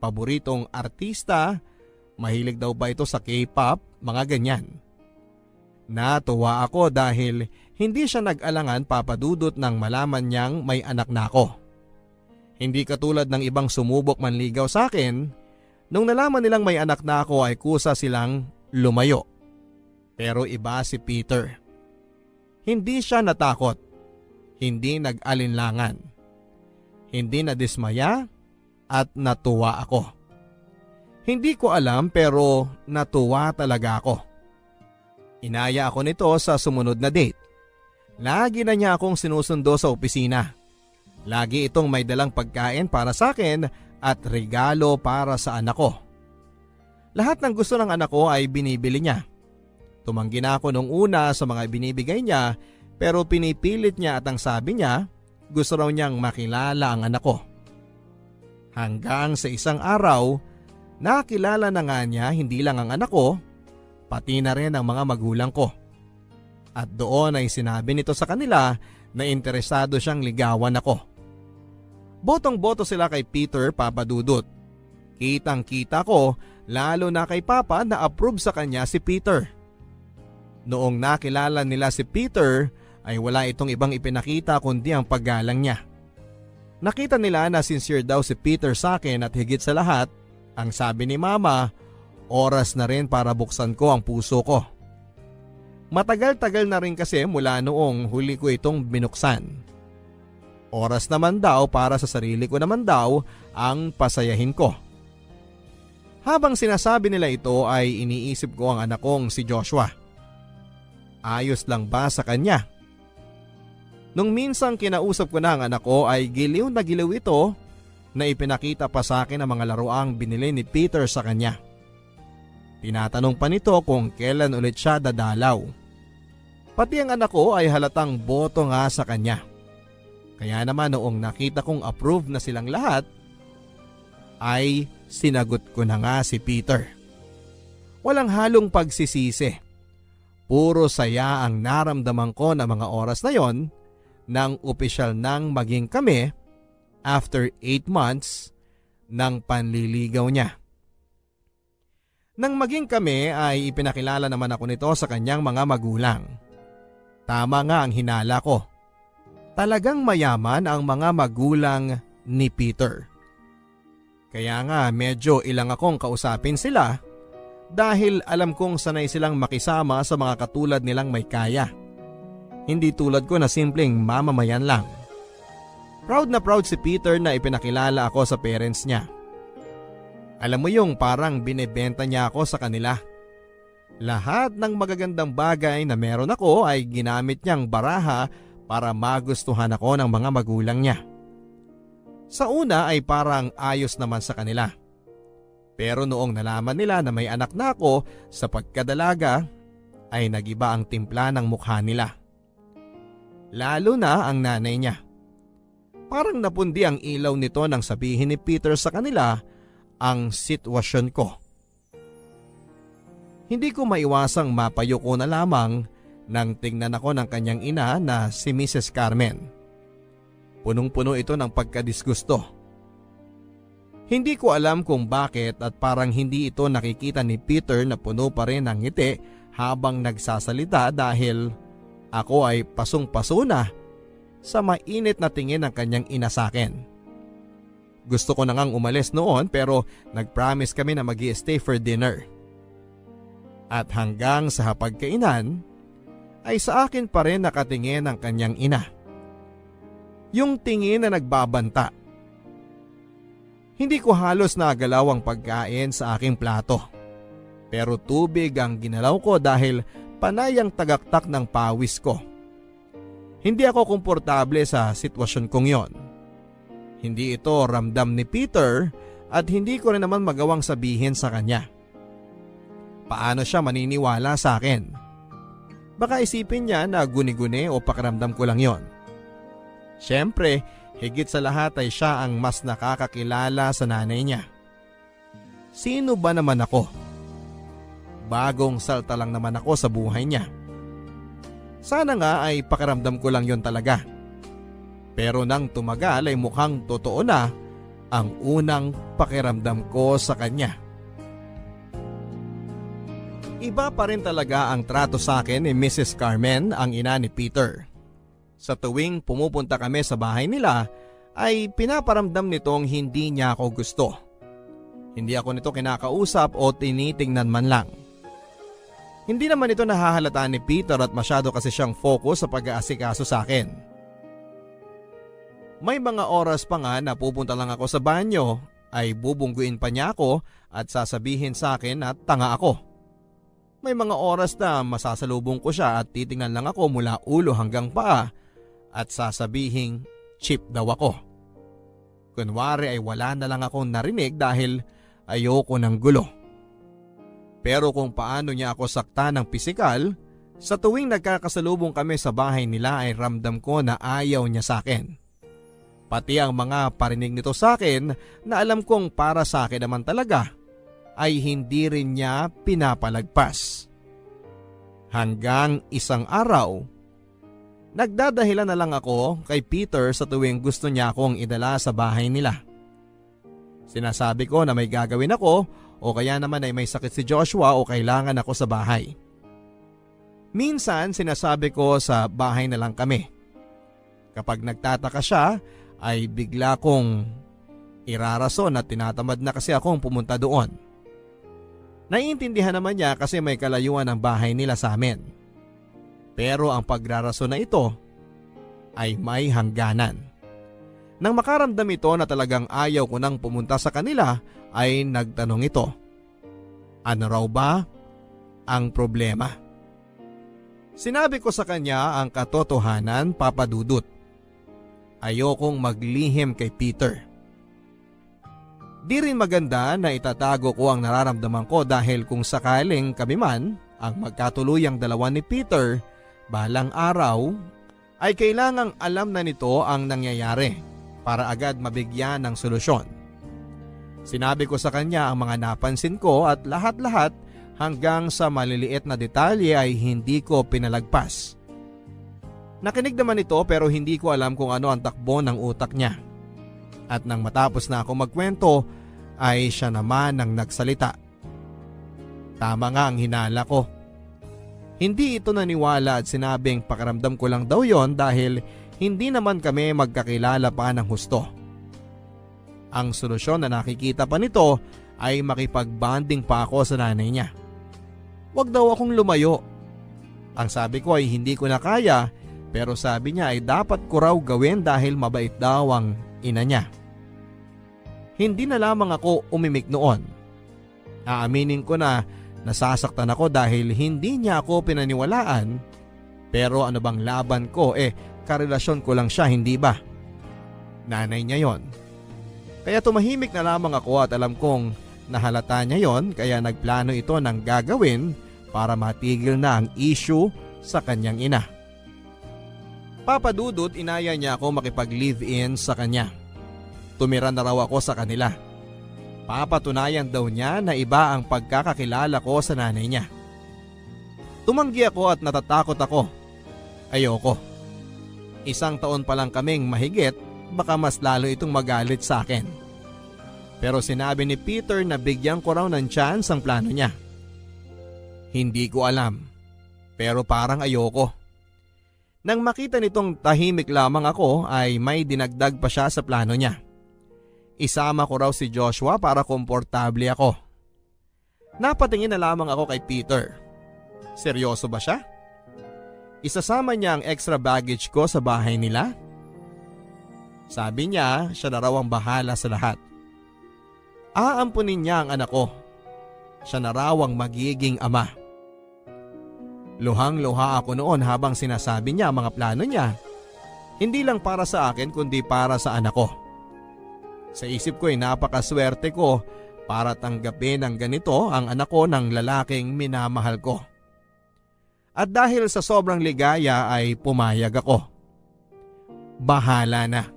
paboritong artista, mahilig daw ba ito sa K-pop, mga ganyan. Natuwa ako dahil hindi siya nag-alangan papadudot nang malaman niyang may anak na ako. Hindi katulad ng ibang sumubok manligaw sa akin, nung nalaman nilang may anak na ako ay kusa silang lumayo. Pero iba si Peter. Hindi siya natakot, hindi nag-alinlangan, hindi nadismaya at natuwa ako. Hindi ko alam pero natuwa talaga ako. Inaya ako nito sa sumunod na date. Lagi na niya akong sinusundo sa opisina. Lagi itong may dalang pagkain para sa akin at regalo para sa anak ko. Lahat ng gusto ng anak ko ay binibili niya. Tumanggi na ako nung una sa mga binibigay niya pero pinipilit niya at ang sabi niya gusto raw niyang makilala ang anak ko. Hanggang sa isang araw, nakilala na nga niya hindi lang ang anak ko, pati na rin ang mga magulang ko. At doon ay sinabi nito sa kanila na interesado siyang ligawan ako. Botong-boto sila kay Peter, Papa Dudut. Kitang-kita ko lalo na kay Papa na approve sa kanya si Peter. Noong nakilala nila si Peter ay wala itong ibang ipinakita kundi ang paggalang niya. Nakita nila na sincere daw si Peter sa akin at higit sa lahat, ang sabi ni Mama, oras na rin para buksan ko ang puso ko. Matagal-tagal na rin kasi mula noong huli ko itong binuksan. Oras naman daw para sa sarili ko naman daw ang pasayahin ko. Habang sinasabi nila ito ay iniisip ko ang anak kong si Joshua. Ayos lang ba sa kanya? Nung minsang kinausap ko na ang anak ko ay giliw na giliw ito na ipinakita pa sa akin ang mga laruang binili ni Peter sa kanya. Tinatanong pa nito kung kailan ulit siya dadalaw. Pati ang anak ko ay halatang boto nga sa kanya. Kaya naman noong nakita kong approve na silang lahat, ay sinagot ko na nga si Peter. Walang halong pagsisisi. Puro saya ang naramdaman ko na mga oras na yon nang opisyal nang maging kami after 8 months ng panliligaw niya. Nang maging kami ay ipinakilala naman ako nito sa kanyang mga magulang. Tama nga ang hinala ko. Talagang mayaman ang mga magulang ni Peter. Kaya nga medyo ilang akong kausapin sila dahil alam kong sanay silang makisama sa mga katulad nilang may kaya. Hindi tulad ko na simpleng mamamayan lang. Proud na proud si Peter na ipinakilala ako sa parents niya. Alam mo yung parang binebenta niya ako sa kanila. Lahat ng magagandang bagay na meron ako ay ginamit niyang baraha para magustuhan ako ng mga magulang niya. Sa una ay parang ayos naman sa kanila. Pero noong nalaman nila na may anak na ako sa pagkadalaga ay nagiba ang timpla ng mukha nila. Lalo na ang nanay niya. Parang napundi ang ilaw nito nang sabihin ni Peter sa kanila ang sitwasyon ko. Hindi ko maiwasang mapayuko na lamang nang tingnan ako ng kanyang ina na si Mrs. Carmen. Punong-puno ito ng pagkadisgusto. Hindi ko alam kung bakit at parang hindi ito nakikita ni Peter na puno pa rin ng ngiti habang nagsasalita dahil ako ay pasong-paso na sa mainit na tingin ng kanyang ina sa akin. Gusto ko na ngang umalis noon pero nag-promise kami na mag-i-stay for dinner. At hanggang sa hapagkainan ay sa akin pa rin nakatingin ang kanyang ina. Yung tingin na nagbabanta. Hindi ko halos nagalaw ang pagkain sa aking plato. Pero tubig ang ginalaw ko dahil panay ang tagaktak ng pawis ko. Hindi ako komportable sa sitwasyon kong yon. Hindi ito ramdam ni Peter at hindi ko rin naman magawang sabihin sa kanya. Paano siya maniniwala sa akin? Baka isipin niya na guni-guni o pakiramdam ko lang yon. Siyempre, higit sa lahat ay siya ang mas nakakakilala sa nanay niya. Sino ba naman ako? Bagong salta lang naman ako sa buhay niya. Sana nga ay pakiramdam ko lang yon talaga. Pero nang tumagal ay mukhang totoo na ang unang pakiramdam ko sa kanya. Iba pa rin talaga ang trato sa akin ni Mrs. Carmen, ang ina ni Peter. Sa tuwing pumupunta kami sa bahay nila ay pinaparamdam nitong hindi niya ako gusto. Hindi ako nito kinakausap o tinitingnan man lang. Hindi naman ito nahahalata ni Peter at masyado kasi siyang focus sa pag-aasikaso sa akin. May mga oras pa nga na pupunta lang ako sa banyo ay bubungguin pa niya ako at sasabihin sa akin na tanga ako. May mga oras na masasalubong ko siya at titingnan lang ako mula ulo hanggang paa at sasabihin cheap daw ako. Kunwari ay wala na lang akong narinig dahil ayoko ng gulo. Pero kung paano niya ako sakta ng pisikal, sa tuwing nagkakasalubong kami sa bahay nila ay ramdam ko na ayaw niya sa akin. Pati ang mga parinig nito sa akin na alam kong para sa akin naman talaga ay hindi rin niya pinapalagpas. Hanggang isang araw, nagdadahilan na lang ako kay Peter sa tuwing gusto niya akong idala sa bahay nila. Sinasabi ko na may gagawin ako o kaya naman ay may sakit si Joshua o kailangan ako sa bahay. Minsan sinasabi ko sa bahay na lang kami. Kapag nagtataka siya ay bigla kong irarason at tinatamad na kasi akong pumunta doon. Naiintindihan naman niya kasi may kalayuan ang bahay nila sa amin. Pero ang pagrarason na ito ay may hangganan. Nang makaramdam ito na talagang ayaw ko nang pumunta sa kanila ay nagtanong ito. Ano raw ba ang problema? Sinabi ko sa kanya ang katotohanan, Papa Dudut. Ayokong maglihim kay Peter. Di rin maganda na itatago ko ang nararamdaman ko dahil kung sakaling kami man ang magkatuluyang dalawa ni Peter balang araw ay kailangang alam na nito ang nangyayari para agad mabigyan ng solusyon. Sinabi ko sa kanya ang mga napansin ko at lahat-lahat hanggang sa maliliit na detalye ay hindi ko pinalagpas. Nakinig naman ito pero hindi ko alam kung ano ang takbo ng utak niya. At nang matapos na ako magkwento ay siya naman ang nagsalita. Tama nga ang hinala ko. Hindi ito naniwala at sinabing pakiramdam ko lang daw yon dahil hindi naman kami magkakilala pa ng husto. Ang solusyon na nakikita pa nito ay makipag-bonding pa ako sa nanay niya. Huwag daw akong lumayo. Ang sabi ko ay hindi ko na kaya, pero sabi niya ay dapat ko raw gawin dahil mabait daw ang ina niya. Hindi na lamang ako umimik noon. Aaminin ko na nasasaktan ako dahil hindi niya ako pinaniwalaan, pero ano bang laban ko, karelasyon ko lang siya, hindi ba? Nanay niya yon. Kaya tumahimik na lamang ako at alam kong nahalata niya yon, kaya nagplano ito ng gagawin para matigil na ang issue sa kanyang ina. Papadudot, inaya niya ako makipag-live-in sa kanya. Tumira na raw ako sa kanila. Papatunayan daw niya na iba ang pagkakakilala ko sa nanay niya. Tumanggi ako at natatakot ako. Ayoko. 1 taon pa lang kaming mahigit, baka mas lalo itong magalit sa akin. Pero sinabi ni Peter na bigyan ko raw ng chance ang plano niya. Hindi ko alam, pero parang ayoko. Nang makita nitong tahimik lamang ako ay may dinagdag pa siya sa plano niya. Isama ko raw si Joshua para komportable ako. Napatingin na lamang ako kay Peter. Seryoso ba siya? Isasama niya ang extra baggage ko sa bahay nila? Sabi niya, siya na raw ang bahala sa lahat. Aampunin niya ang anak ko. Siya na raw ang magiging ama. Luhang-luha ako noon habang sinasabi niya ang mga plano niya. Hindi lang para sa akin kundi para sa anak ko. Sa isip ko ay napakaswerte ko para tanggapin ng ganito ang anak ko ng lalaking minamahal ko. At dahil sa sobrang ligaya ay pumayag ako. Bahala na.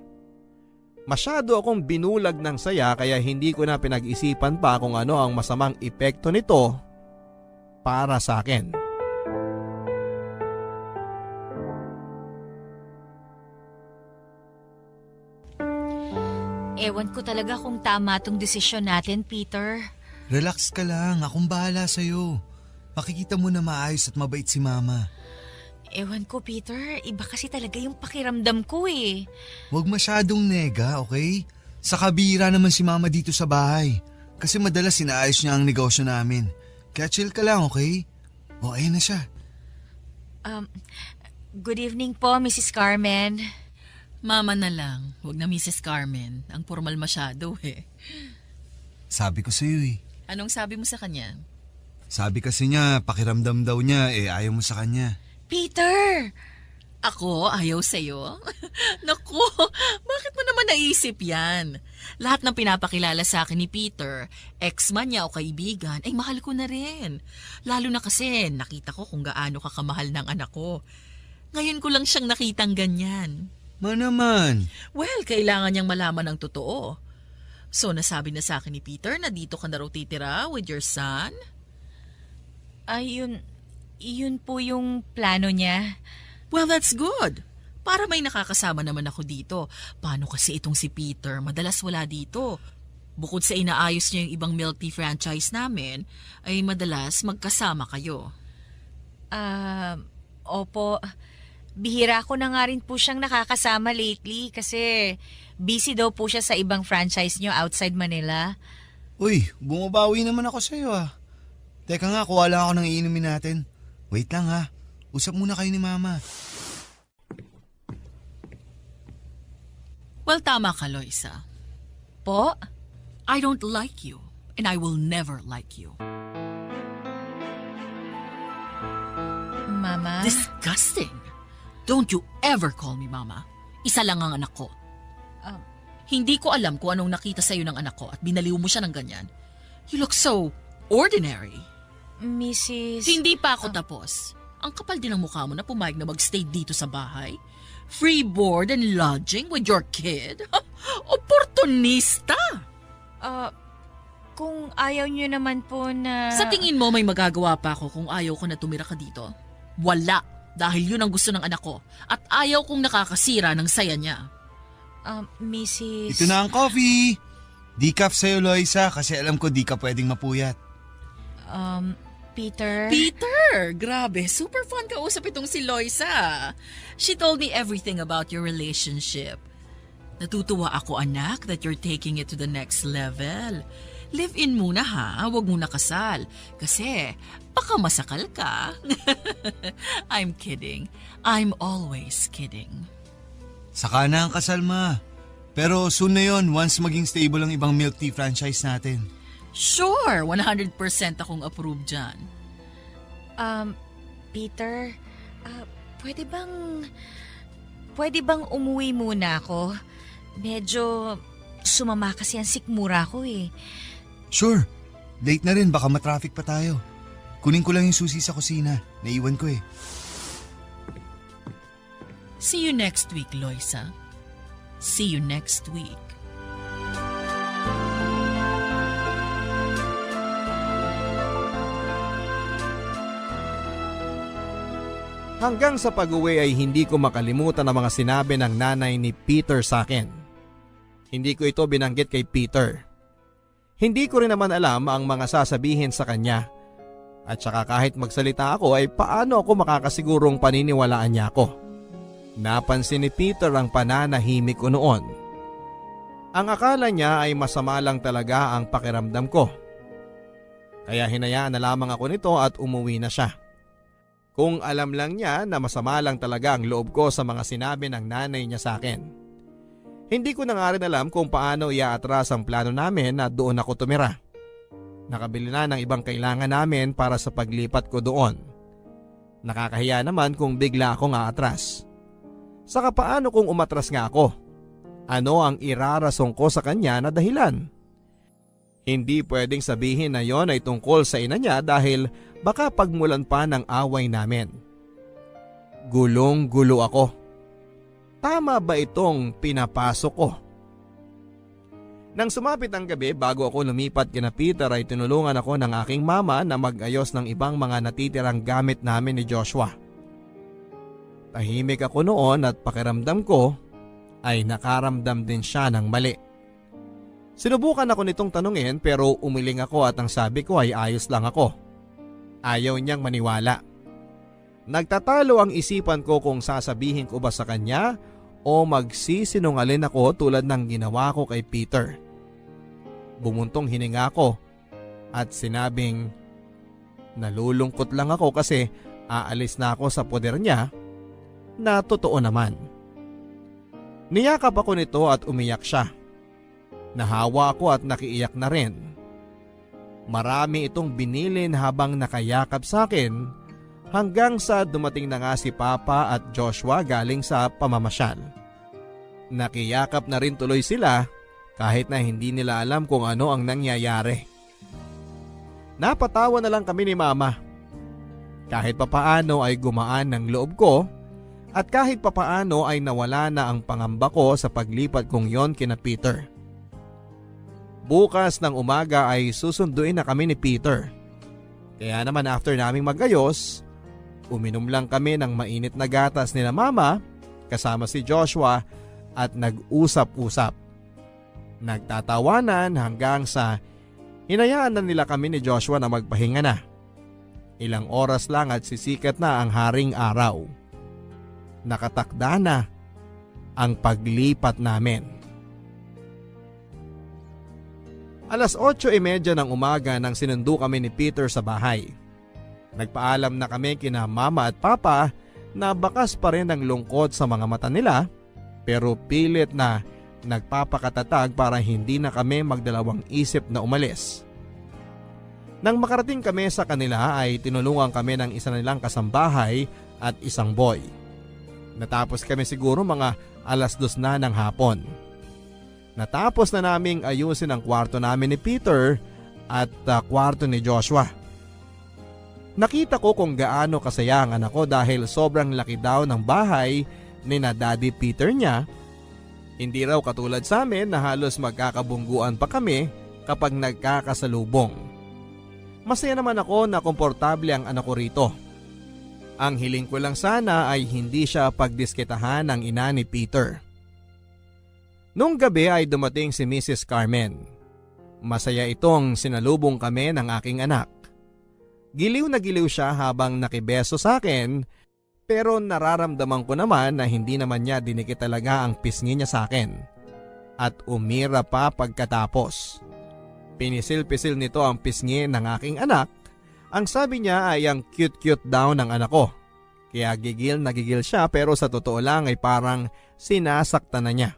Masyado akong binulag ng saya kaya hindi ko na pinag-isipan pa kung ano ang masamang epekto nito para sa akin. Ewan ko talaga kung tama tong desisyon natin, Peter. Relax ka lang, akong bahala sa'yo. Makikita mo na maayos at mabait si Mama. Ewan ko, Peter. Iba kasi talaga yung pakiramdam ko eh. Huwag masyadong nega, okay? Sa kabira naman si Mama dito sa bahay. Kasi madalas inaayos niya ang negosyo namin. Kaya chill ka lang, okay? O, ayun na siya. Good evening po, Mrs. Carmen. Mama na lang, wag na Mrs. Carmen. Ang formal masyado eh. Sabi ko sa'yo eh. Anong sabi mo sa kanya? Sabi kasi niya, pakiramdam daw niya, ayaw mo sa kanya. Peter! Ako, ayaw sa'yo? Naku, bakit mo naman naisip yan? Lahat ng pinapakilala sa akin ni Peter, ex-man niya o kaibigan, ay mahal ko na rin. Lalo na kasi nakita ko kung gaano ka kamahal ng anak ko. Ngayon ko lang siyang nakitang ganyan. Naman. Well, kailangan niyang malaman ng totoo. So, nasabi na sa akin ni Peter na dito ka na raw titira with your son? Ay, yun po yung plano niya. Well, that's good. Para may nakakasama naman ako dito. Paano kasi itong si Peter? Madalas wala dito. Bukod sa inaayos niya yung ibang milk tea franchise namin, ay madalas magkasama kayo. Opo. Bihira ko na nga rin po siyang nakakasama lately kasi busy daw po siya sa ibang franchise niyo outside Manila. Uy, bumabawi naman ako sa'yo ah. Teka nga, kuha lang ako ng iinumin natin. Wait lang ha. Usap muna kayo ni Mama. Well, tama ka, Loisa. Po? I don't like you, and I will never like you. Mama? Disgusting! Don't you ever call me Mama. Isa lang ang anak ko. Hindi ko alam kung anong nakita sa'yo ng anak ko at binaliw mo siya ng ganyan. You look so ordinary. Mrs. Hindi pa ako tapos. Ang kapal din ng mukha mo na pumayag na magstay dito sa bahay. Free board and lodging with your kid? Oportunista! Kung ayaw niyo naman po na... Sa tingin mo may magagawa pa ako kung ayaw ko na tumira ka dito? Wala, dahil yun ang gusto ng anak ko at ayaw kong nakakasira ng saya niya. Mrs. Ito na ang coffee. Decaf sa'yo, Loisa, kasi alam ko di ka pwedeng mapuyat. Peter? Peter! Grabe, super fun kausap itong si Loisa. She told me everything about your relationship. Natutuwa ako anak that you're taking it to the next level. Live-in muna ha, huwag muna kasal. Kasi baka masakal ka. I'm kidding. I'm always kidding. Saka na ang kasal, ma. Pero soon na yon once maging stable ang ibang milk tea franchise natin. Sure, 100% akong approve dyan. Peter, pwede bang umuwi muna ako? Medyo sumama kasi ang sikmura ko eh. Sure, late na rin, baka matraffic pa tayo. Kunin ko lang yung susi sa kusina, naiwan ko eh. See you next week, Loisa. See you next week. Hanggang sa pag-uwi ay hindi ko makalimutan ang mga sinabi ng nanay ni Peter sa akin. Hindi ko ito binanggit kay Peter. Hindi ko rin naman alam ang mga sasabihin sa kanya. At saka kahit magsalita ako ay paano ako makakasigurong paniniwalaan niya ako. Napansin ni Peter ang pananahimik ko noon. Ang akala niya ay masama lang talaga ang pakiramdam ko. Kaya hinayaan na lamang ako nito at umuwi na siya. Kung alam lang niya na masama lang talaga ang loob ko sa mga sinabi ng nanay niya sa akin. Hindi ko na nga rin alam kung paano iaatras ang plano namin na doon ako tumira. Nakabili na ng ibang kailangan namin para sa paglipat ko doon. Nakakahiya naman kung bigla akong aatras. Saka paano kung umatras nga ako? Ano ang irarasong ko sa kanya na dahilan? Hindi pwedeng sabihin na yon ay tungkol sa ina niya dahil baka pagmulan pa ng away namin. Gulong-gulo ako. Tama ba itong pinapasok ko? Nang sumapit ang gabi bago ako lumipat kina Peter ay tinulungan ako ng aking mama na mag-ayos ng ibang mga natitirang gamit namin ni Joshua. Tahimik ako noon at pakiramdam ko ay nakaramdam din siya ng mali. Sinubukan ako nitong tanungin pero umiling ako at ang sabi ko ay ayos lang ako. Ayaw niyang maniwala. Nagtatalo ang isipan ko kung sasabihin ko ba sa kanya o magsisinungaling ako tulad ng ginawa ko kay Peter. Bumuntong hininga ko at sinabing nalulungkot lang ako kasi aalis na ako sa poder niya na totoo naman. Niyakap ako nito at umiyak siya. Nahawa ako at nakiiyak na rin. Marami itong binilin habang nakayakap sa akin hanggang sa dumating na nga si Papa at Joshua galing sa pamamasyal. Nakiyakap na rin tuloy sila kahit na hindi nila alam kung ano ang nangyayari. Napatawa na lang kami ni Mama. Kahit papaano ay gumaan ng loob ko at kahit papaano ay nawala na ang pangamba ko sa paglipat kong yon kina Peter. Bukas ng umaga ay susunduin na kami ni Peter. Kaya naman after naming magayos, uminom lang kami ng mainit na gatas nila Mama kasama si Joshua at nag-usap-usap. Nagtatawanan hanggang sa hinayaan na nila kami ni Joshua na magpahinga na. Ilang oras lang at sisikat na ang haring araw. Nakatakda na ang paglipat namin. 8:30 ng umaga nang sinundo kami ni Peter sa bahay. Nagpaalam na kami kina Mama at Papa na bakas pa rin ang lungkot sa mga mata nila pero pilit na nagpapakatatag para hindi na kami magdalawang isip na umalis. Nang makarating kami sa kanila ay tinulungan kami ng isa nilang kasambahay at isang boy. Natapos kami siguro mga 2:00 na ng hapon. Natapos na naming ayusin ang kwarto namin ni Peter at kwarto ni Joshua. Nakita ko kung gaano kasaya ang anak ko dahil sobrang laki daw ng bahay ni na Daddy Peter niya. Hindi raw katulad sa amin na halos magkakabungguan pa kami kapag nagkakasalubong. Masaya naman ako na komportable ang anak ko rito. Ang hiling ko lang sana ay hindi siya pagdiskitahan ng ina ni Peter. Nung gabi ay dumating si Mrs. Carmen. Masaya itong sinalubong kami ng aking anak. Giliw na giliw siya habang nakibeso sa akin pero nararamdaman ko naman na hindi naman niya dinikit talaga ang pisngi niya sa akin. at umira pa pagkatapos. Pinisil-pisil nito ang pisngi ng aking anak. Ang sabi niya ay ang cute-cute daw ng anak ko. Kaya gigil na gigil siya pero sa totoo lang ay parang sinasaktan na niya.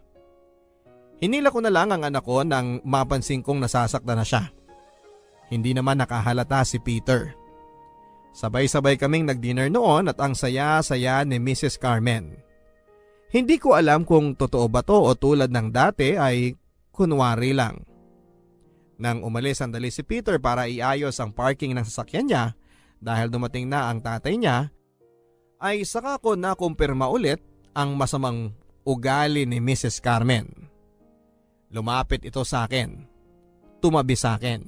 Hinila ko na lang ang anak ko nang mapansin kong nasasaktan na siya. Hindi naman nakahalata si Peter. Sabay-sabay kaming nag-dinner noon at ang saya-saya ni Mrs. Carmen. Hindi ko alam kung totoo ba to o tulad ng dati ay kunwari lang. Nang umalis sandali si Peter para iayos ang parking ng sasakyan niya dahil dumating na ang tatay niya, ay saka ko nakumpirma ulit ang masamang ugali ni Mrs. Carmen. Lumapit ito sa akin. Tumabi sa akin.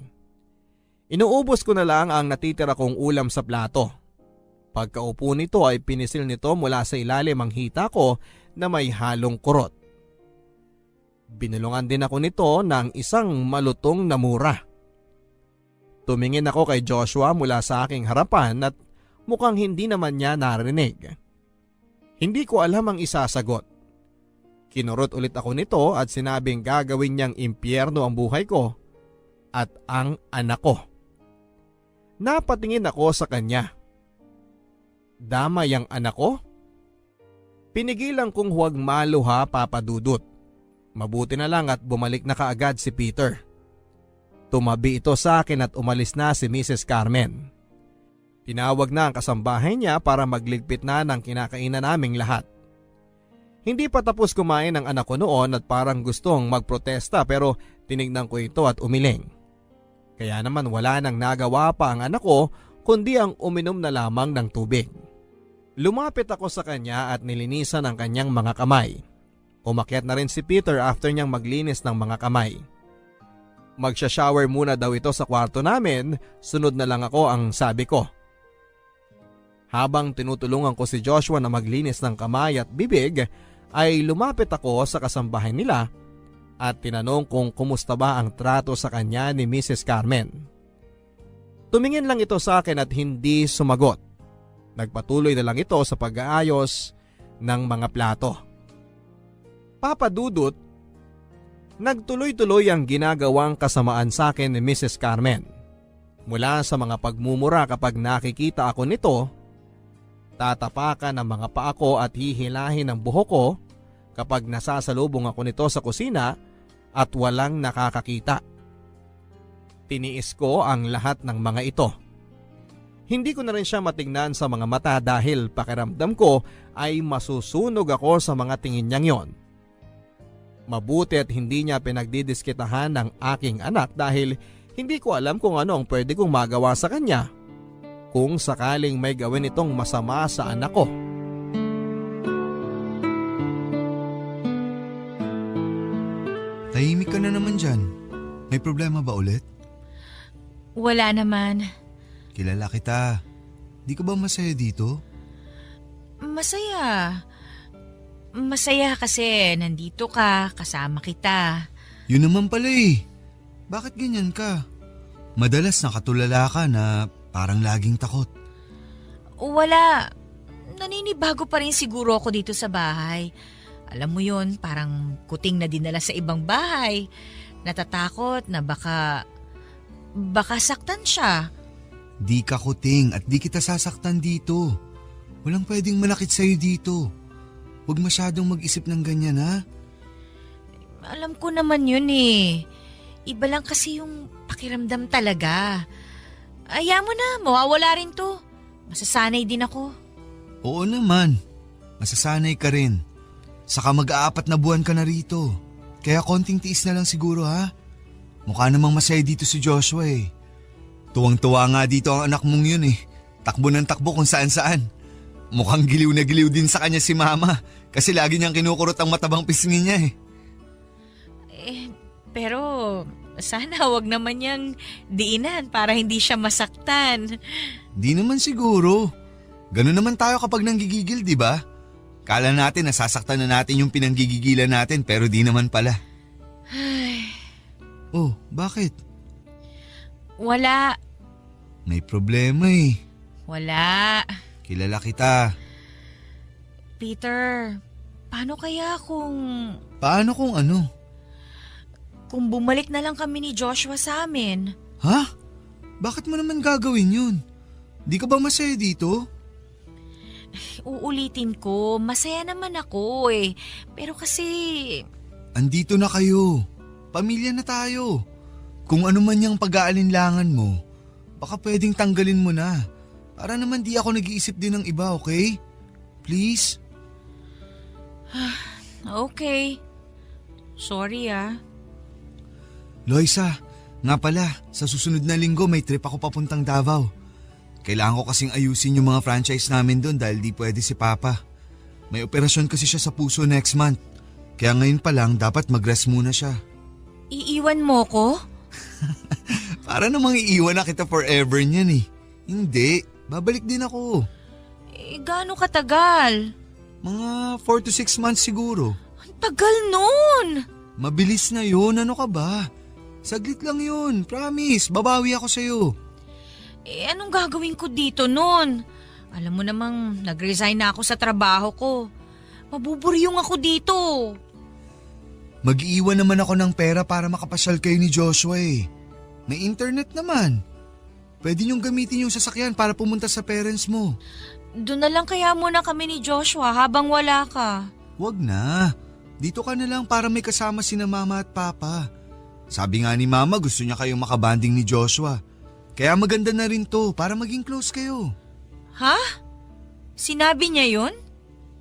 Inuubos ko na lang ang natitira kong ulam sa plato. Pagkaupo nito ay pinisil nito mula sa ilalim ang hita ko na may halong kurot. Binulungan din ako nito ng isang malutong na mura. Tumingin ako kay Joshua mula sa aking harapan at mukhang hindi naman niya narinig. Hindi ko alam ang isasagot. Kinurot ulit ako nito at sinabing gagawin niyang impyerno ang buhay ko at ang anak ko. Napatingin ako sa kanya. Damay ang anak ko? Pinigilan kong huwag maluha, Papa Dudut. Mabuti na lang at bumalik na kaagad si Peter. Tumabi ito sa akin at umalis na si Mrs. Carmen. Tinawag na ang kasambahay niya para magligpit na ng kinakainan naming lahat. Hindi pa tapos kumain ang anak ko noon at parang gustong magprotesta pero tinignan ko ito at umiling. Kaya naman wala nang nagawa pa ang anak ko kundi ang uminom na lamang ng tubig. Lumapit ako sa kanya at nilinisan ang kanyang mga kamay. Umakyat na rin si Peter after niyang maglinis ng mga kamay. Magsha-shower muna daw ito sa kwarto namin, sunod na lang ako ang sabi ko. Habang tinutulungan ko si Joshua na maglinis ng kamay at bibig, ay lumapit ako sa kasambahay nila at tinanong kung kumusta ba ang trato sa kanya ni Mrs. Carmen. Tumingin lang ito sa akin at hindi sumagot. Nagpatuloy na lang ito sa pag-aayos ng mga plato. Papa Dudut, nagtuloy-tuloy ang ginagawang kasamaan sa akin ni Mrs. Carmen. Mula sa mga pagmumura kapag nakikita ako nito, tatapakan ang mga paa ko at hihilahin ang buhok ko kapag nasasalubong ako nito sa kusina at walang nakakakita. Tiniis ko ang lahat ng mga ito. Hindi ko na rin siya matingnan sa mga mata dahil pakiramdam ko ay masusunog ako sa mga tingin niyang yon. Mabuti at hindi niya pinagdidiskitahan ng aking anak dahil hindi ko alam kung ano ang pwede kong magawa sa kanya kung sakaling may gawin itong masama sa anak ko. Tahimik ka na naman dyan. May problema ba ulit? Wala naman. Kilala kita. Di ka ba masaya dito? Masaya. Masaya kasi nandito ka, kasama kita. Yun naman pala eh. Bakit ganyan ka? Madalas nakatulala ka na parang laging takot. Wala. Naninibago pa rin siguro ako dito sa bahay. Alam mo yun, parang kuting na dinala sa ibang bahay. Natatakot na baka saktan siya. Di ka kuting at di kita sasaktan dito. Walang pwedeng malakit sa'yo dito. Huwag masyadong mag-isip ng ganyan ha. Alam ko naman yun eh. Iba lang kasi yung pakiramdam talaga. Aya mo na, mawawala rin to. Masasanay din ako. Oo naman. Masasanay ka rin. Saka mag-aapat na buwan ka na rito. Kaya konting tiis na lang siguro ha. Mukha namang masaya dito si Joshua eh. Tuwang-tuwa nga dito ang anak mong yun eh. Takbo ng takbo kung saan-saan. Mukhang giliw na giliw din sa kanya si mama kasi lagi niyang kinukurot ang matabang pisngi niya eh. Pero sana wag naman niyang diinan para hindi siya masaktan. Di naman siguro. Ganun naman tayo kapag nanggigigil, di ba? Kala natin nasasaktan na natin yung pinanggigigilan natin pero di naman pala. Oh, bakit? Wala. May problema eh. Wala. Kilala kita. Peter, paano kaya kung... Paano kung ano? kung bumalik na lang kami ni Joshua sa amin. Ha? Bakit mo naman gagawin yun? Di ka ba masaya dito? Uulitin ko, masaya naman ako eh. Pero kasi, Andito na kayo. Pamilya na tayo. Kung ano man yung pag-aalinlangan mo, baka pwedeng tanggalin mo na. Para naman di ako nag-iisip din ng iba, okay? Please? okay. Sorry ah. Loisa, nga pala, sa susunod na linggo may trip ako papuntang Davao. Kailangan ko kasing ayusin yung mga franchise namin doon dahil di pwede si Papa. May operasyon kasi siya sa puso next month. Kaya ngayon pa lang dapat mag-rest muna siya. Iiwan mo ko? Para namang iiwan na kita forever niyan eh. Hindi, babalik din ako. Gaano katagal? Mga 4 to 6 months siguro. Ang tagal nun! Mabilis na yun, ano ka ba? Saglit lang yun, promise, babawi ako sa'yo. Anong gagawin ko dito nun? Alam mo namang nag-resign na ako sa trabaho ko. Mabuburyong ako dito. Mag-iiwan naman ako ng pera para makapasyal kayo ni Joshua eh. May internet naman. Pwede niyong gamitin yung sasakyan para pumunta sa parents mo. Doon na lang kaya muna kami ni Joshua habang wala ka. Wag na. Dito ka na lang para may kasama sina Mama at Papa. Sabi nga ni Mama gusto niya kayong makabanding ni Joshua. Kaya maganda na rin to para maging close kayo. Ha? Sinabi niya yun?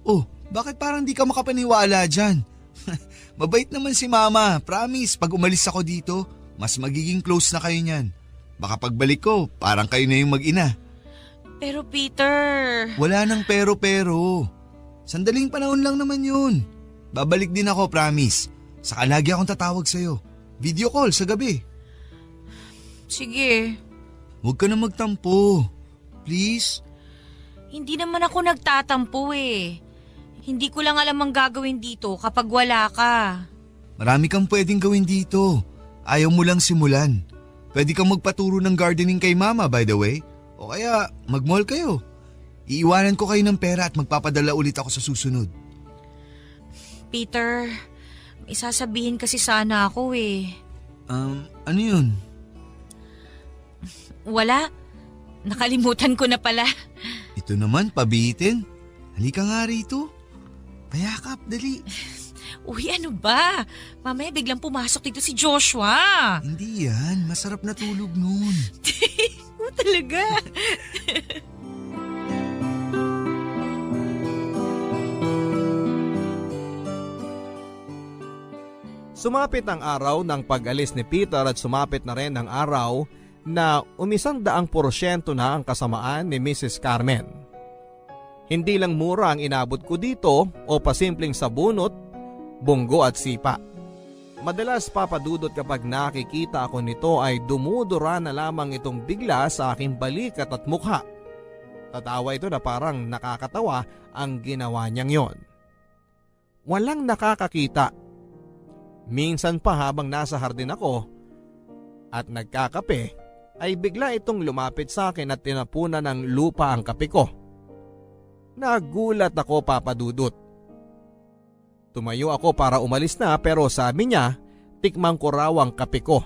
Oh, bakit parang di ka makapaniwala dyan? Mabait naman si Mama, promise. Pag umalis ako dito, mas magiging close na kayo niyan. Baka pagbalik ko, parang kayo na yung mag-ina. Pero Peter… Wala nang pero-pero. Sandaling panahon lang naman yun. Babalik din ako, promise. Saka lagi akong tatawag sa'yo. Video call sa gabi. Sige. Huwag ka na magtampo. Please? Hindi naman ako nagtatampo eh. Hindi ko lang alam ang gagawin dito kapag wala ka. Marami kang pwedeng gawin dito. Ayaw mo lang simulan. Pwede kang magpaturo ng gardening kay Mama, by the way. O kaya mag-mall kayo. Iiwanan ko kayo ng pera at magpapadala ulit ako sa susunod. Peter, may sasabihin kasi sana ako eh. Ano yun? Wala. Nakalimutan ko na pala. Ito naman, pabitin. Halika nga rito. Payakap, dali. Uy, ano ba? Mamaya biglang pumasok dito si Joshua. Hindi yan, masarap na tulog nun. Talaga? Sumapit ang araw ng pag-alis ni Peter at sumapit na rin ang araw na 100% na ang kasamaan ni Mrs. Carmen. Hindi lang mura ang inabot ko dito o pasimpleng sabunot, bunggo at sipa. Madalas papadudot kapag nakikita ako nito ay dumudura na lamang itong bigla sa aking balikat at mukha. Tatawa ito na parang nakakatawa ang ginawa niyang yon. Walang nakakakita. Minsan pa habang nasa hardin ako at nagkakape ay bigla itong lumapit sa akin at tinapunan ng lupa ang kape ko. Nagulat ako, papadudot. Tumayo ako para umalis na pero sabi niya, tikmang ko raw ang kape ko.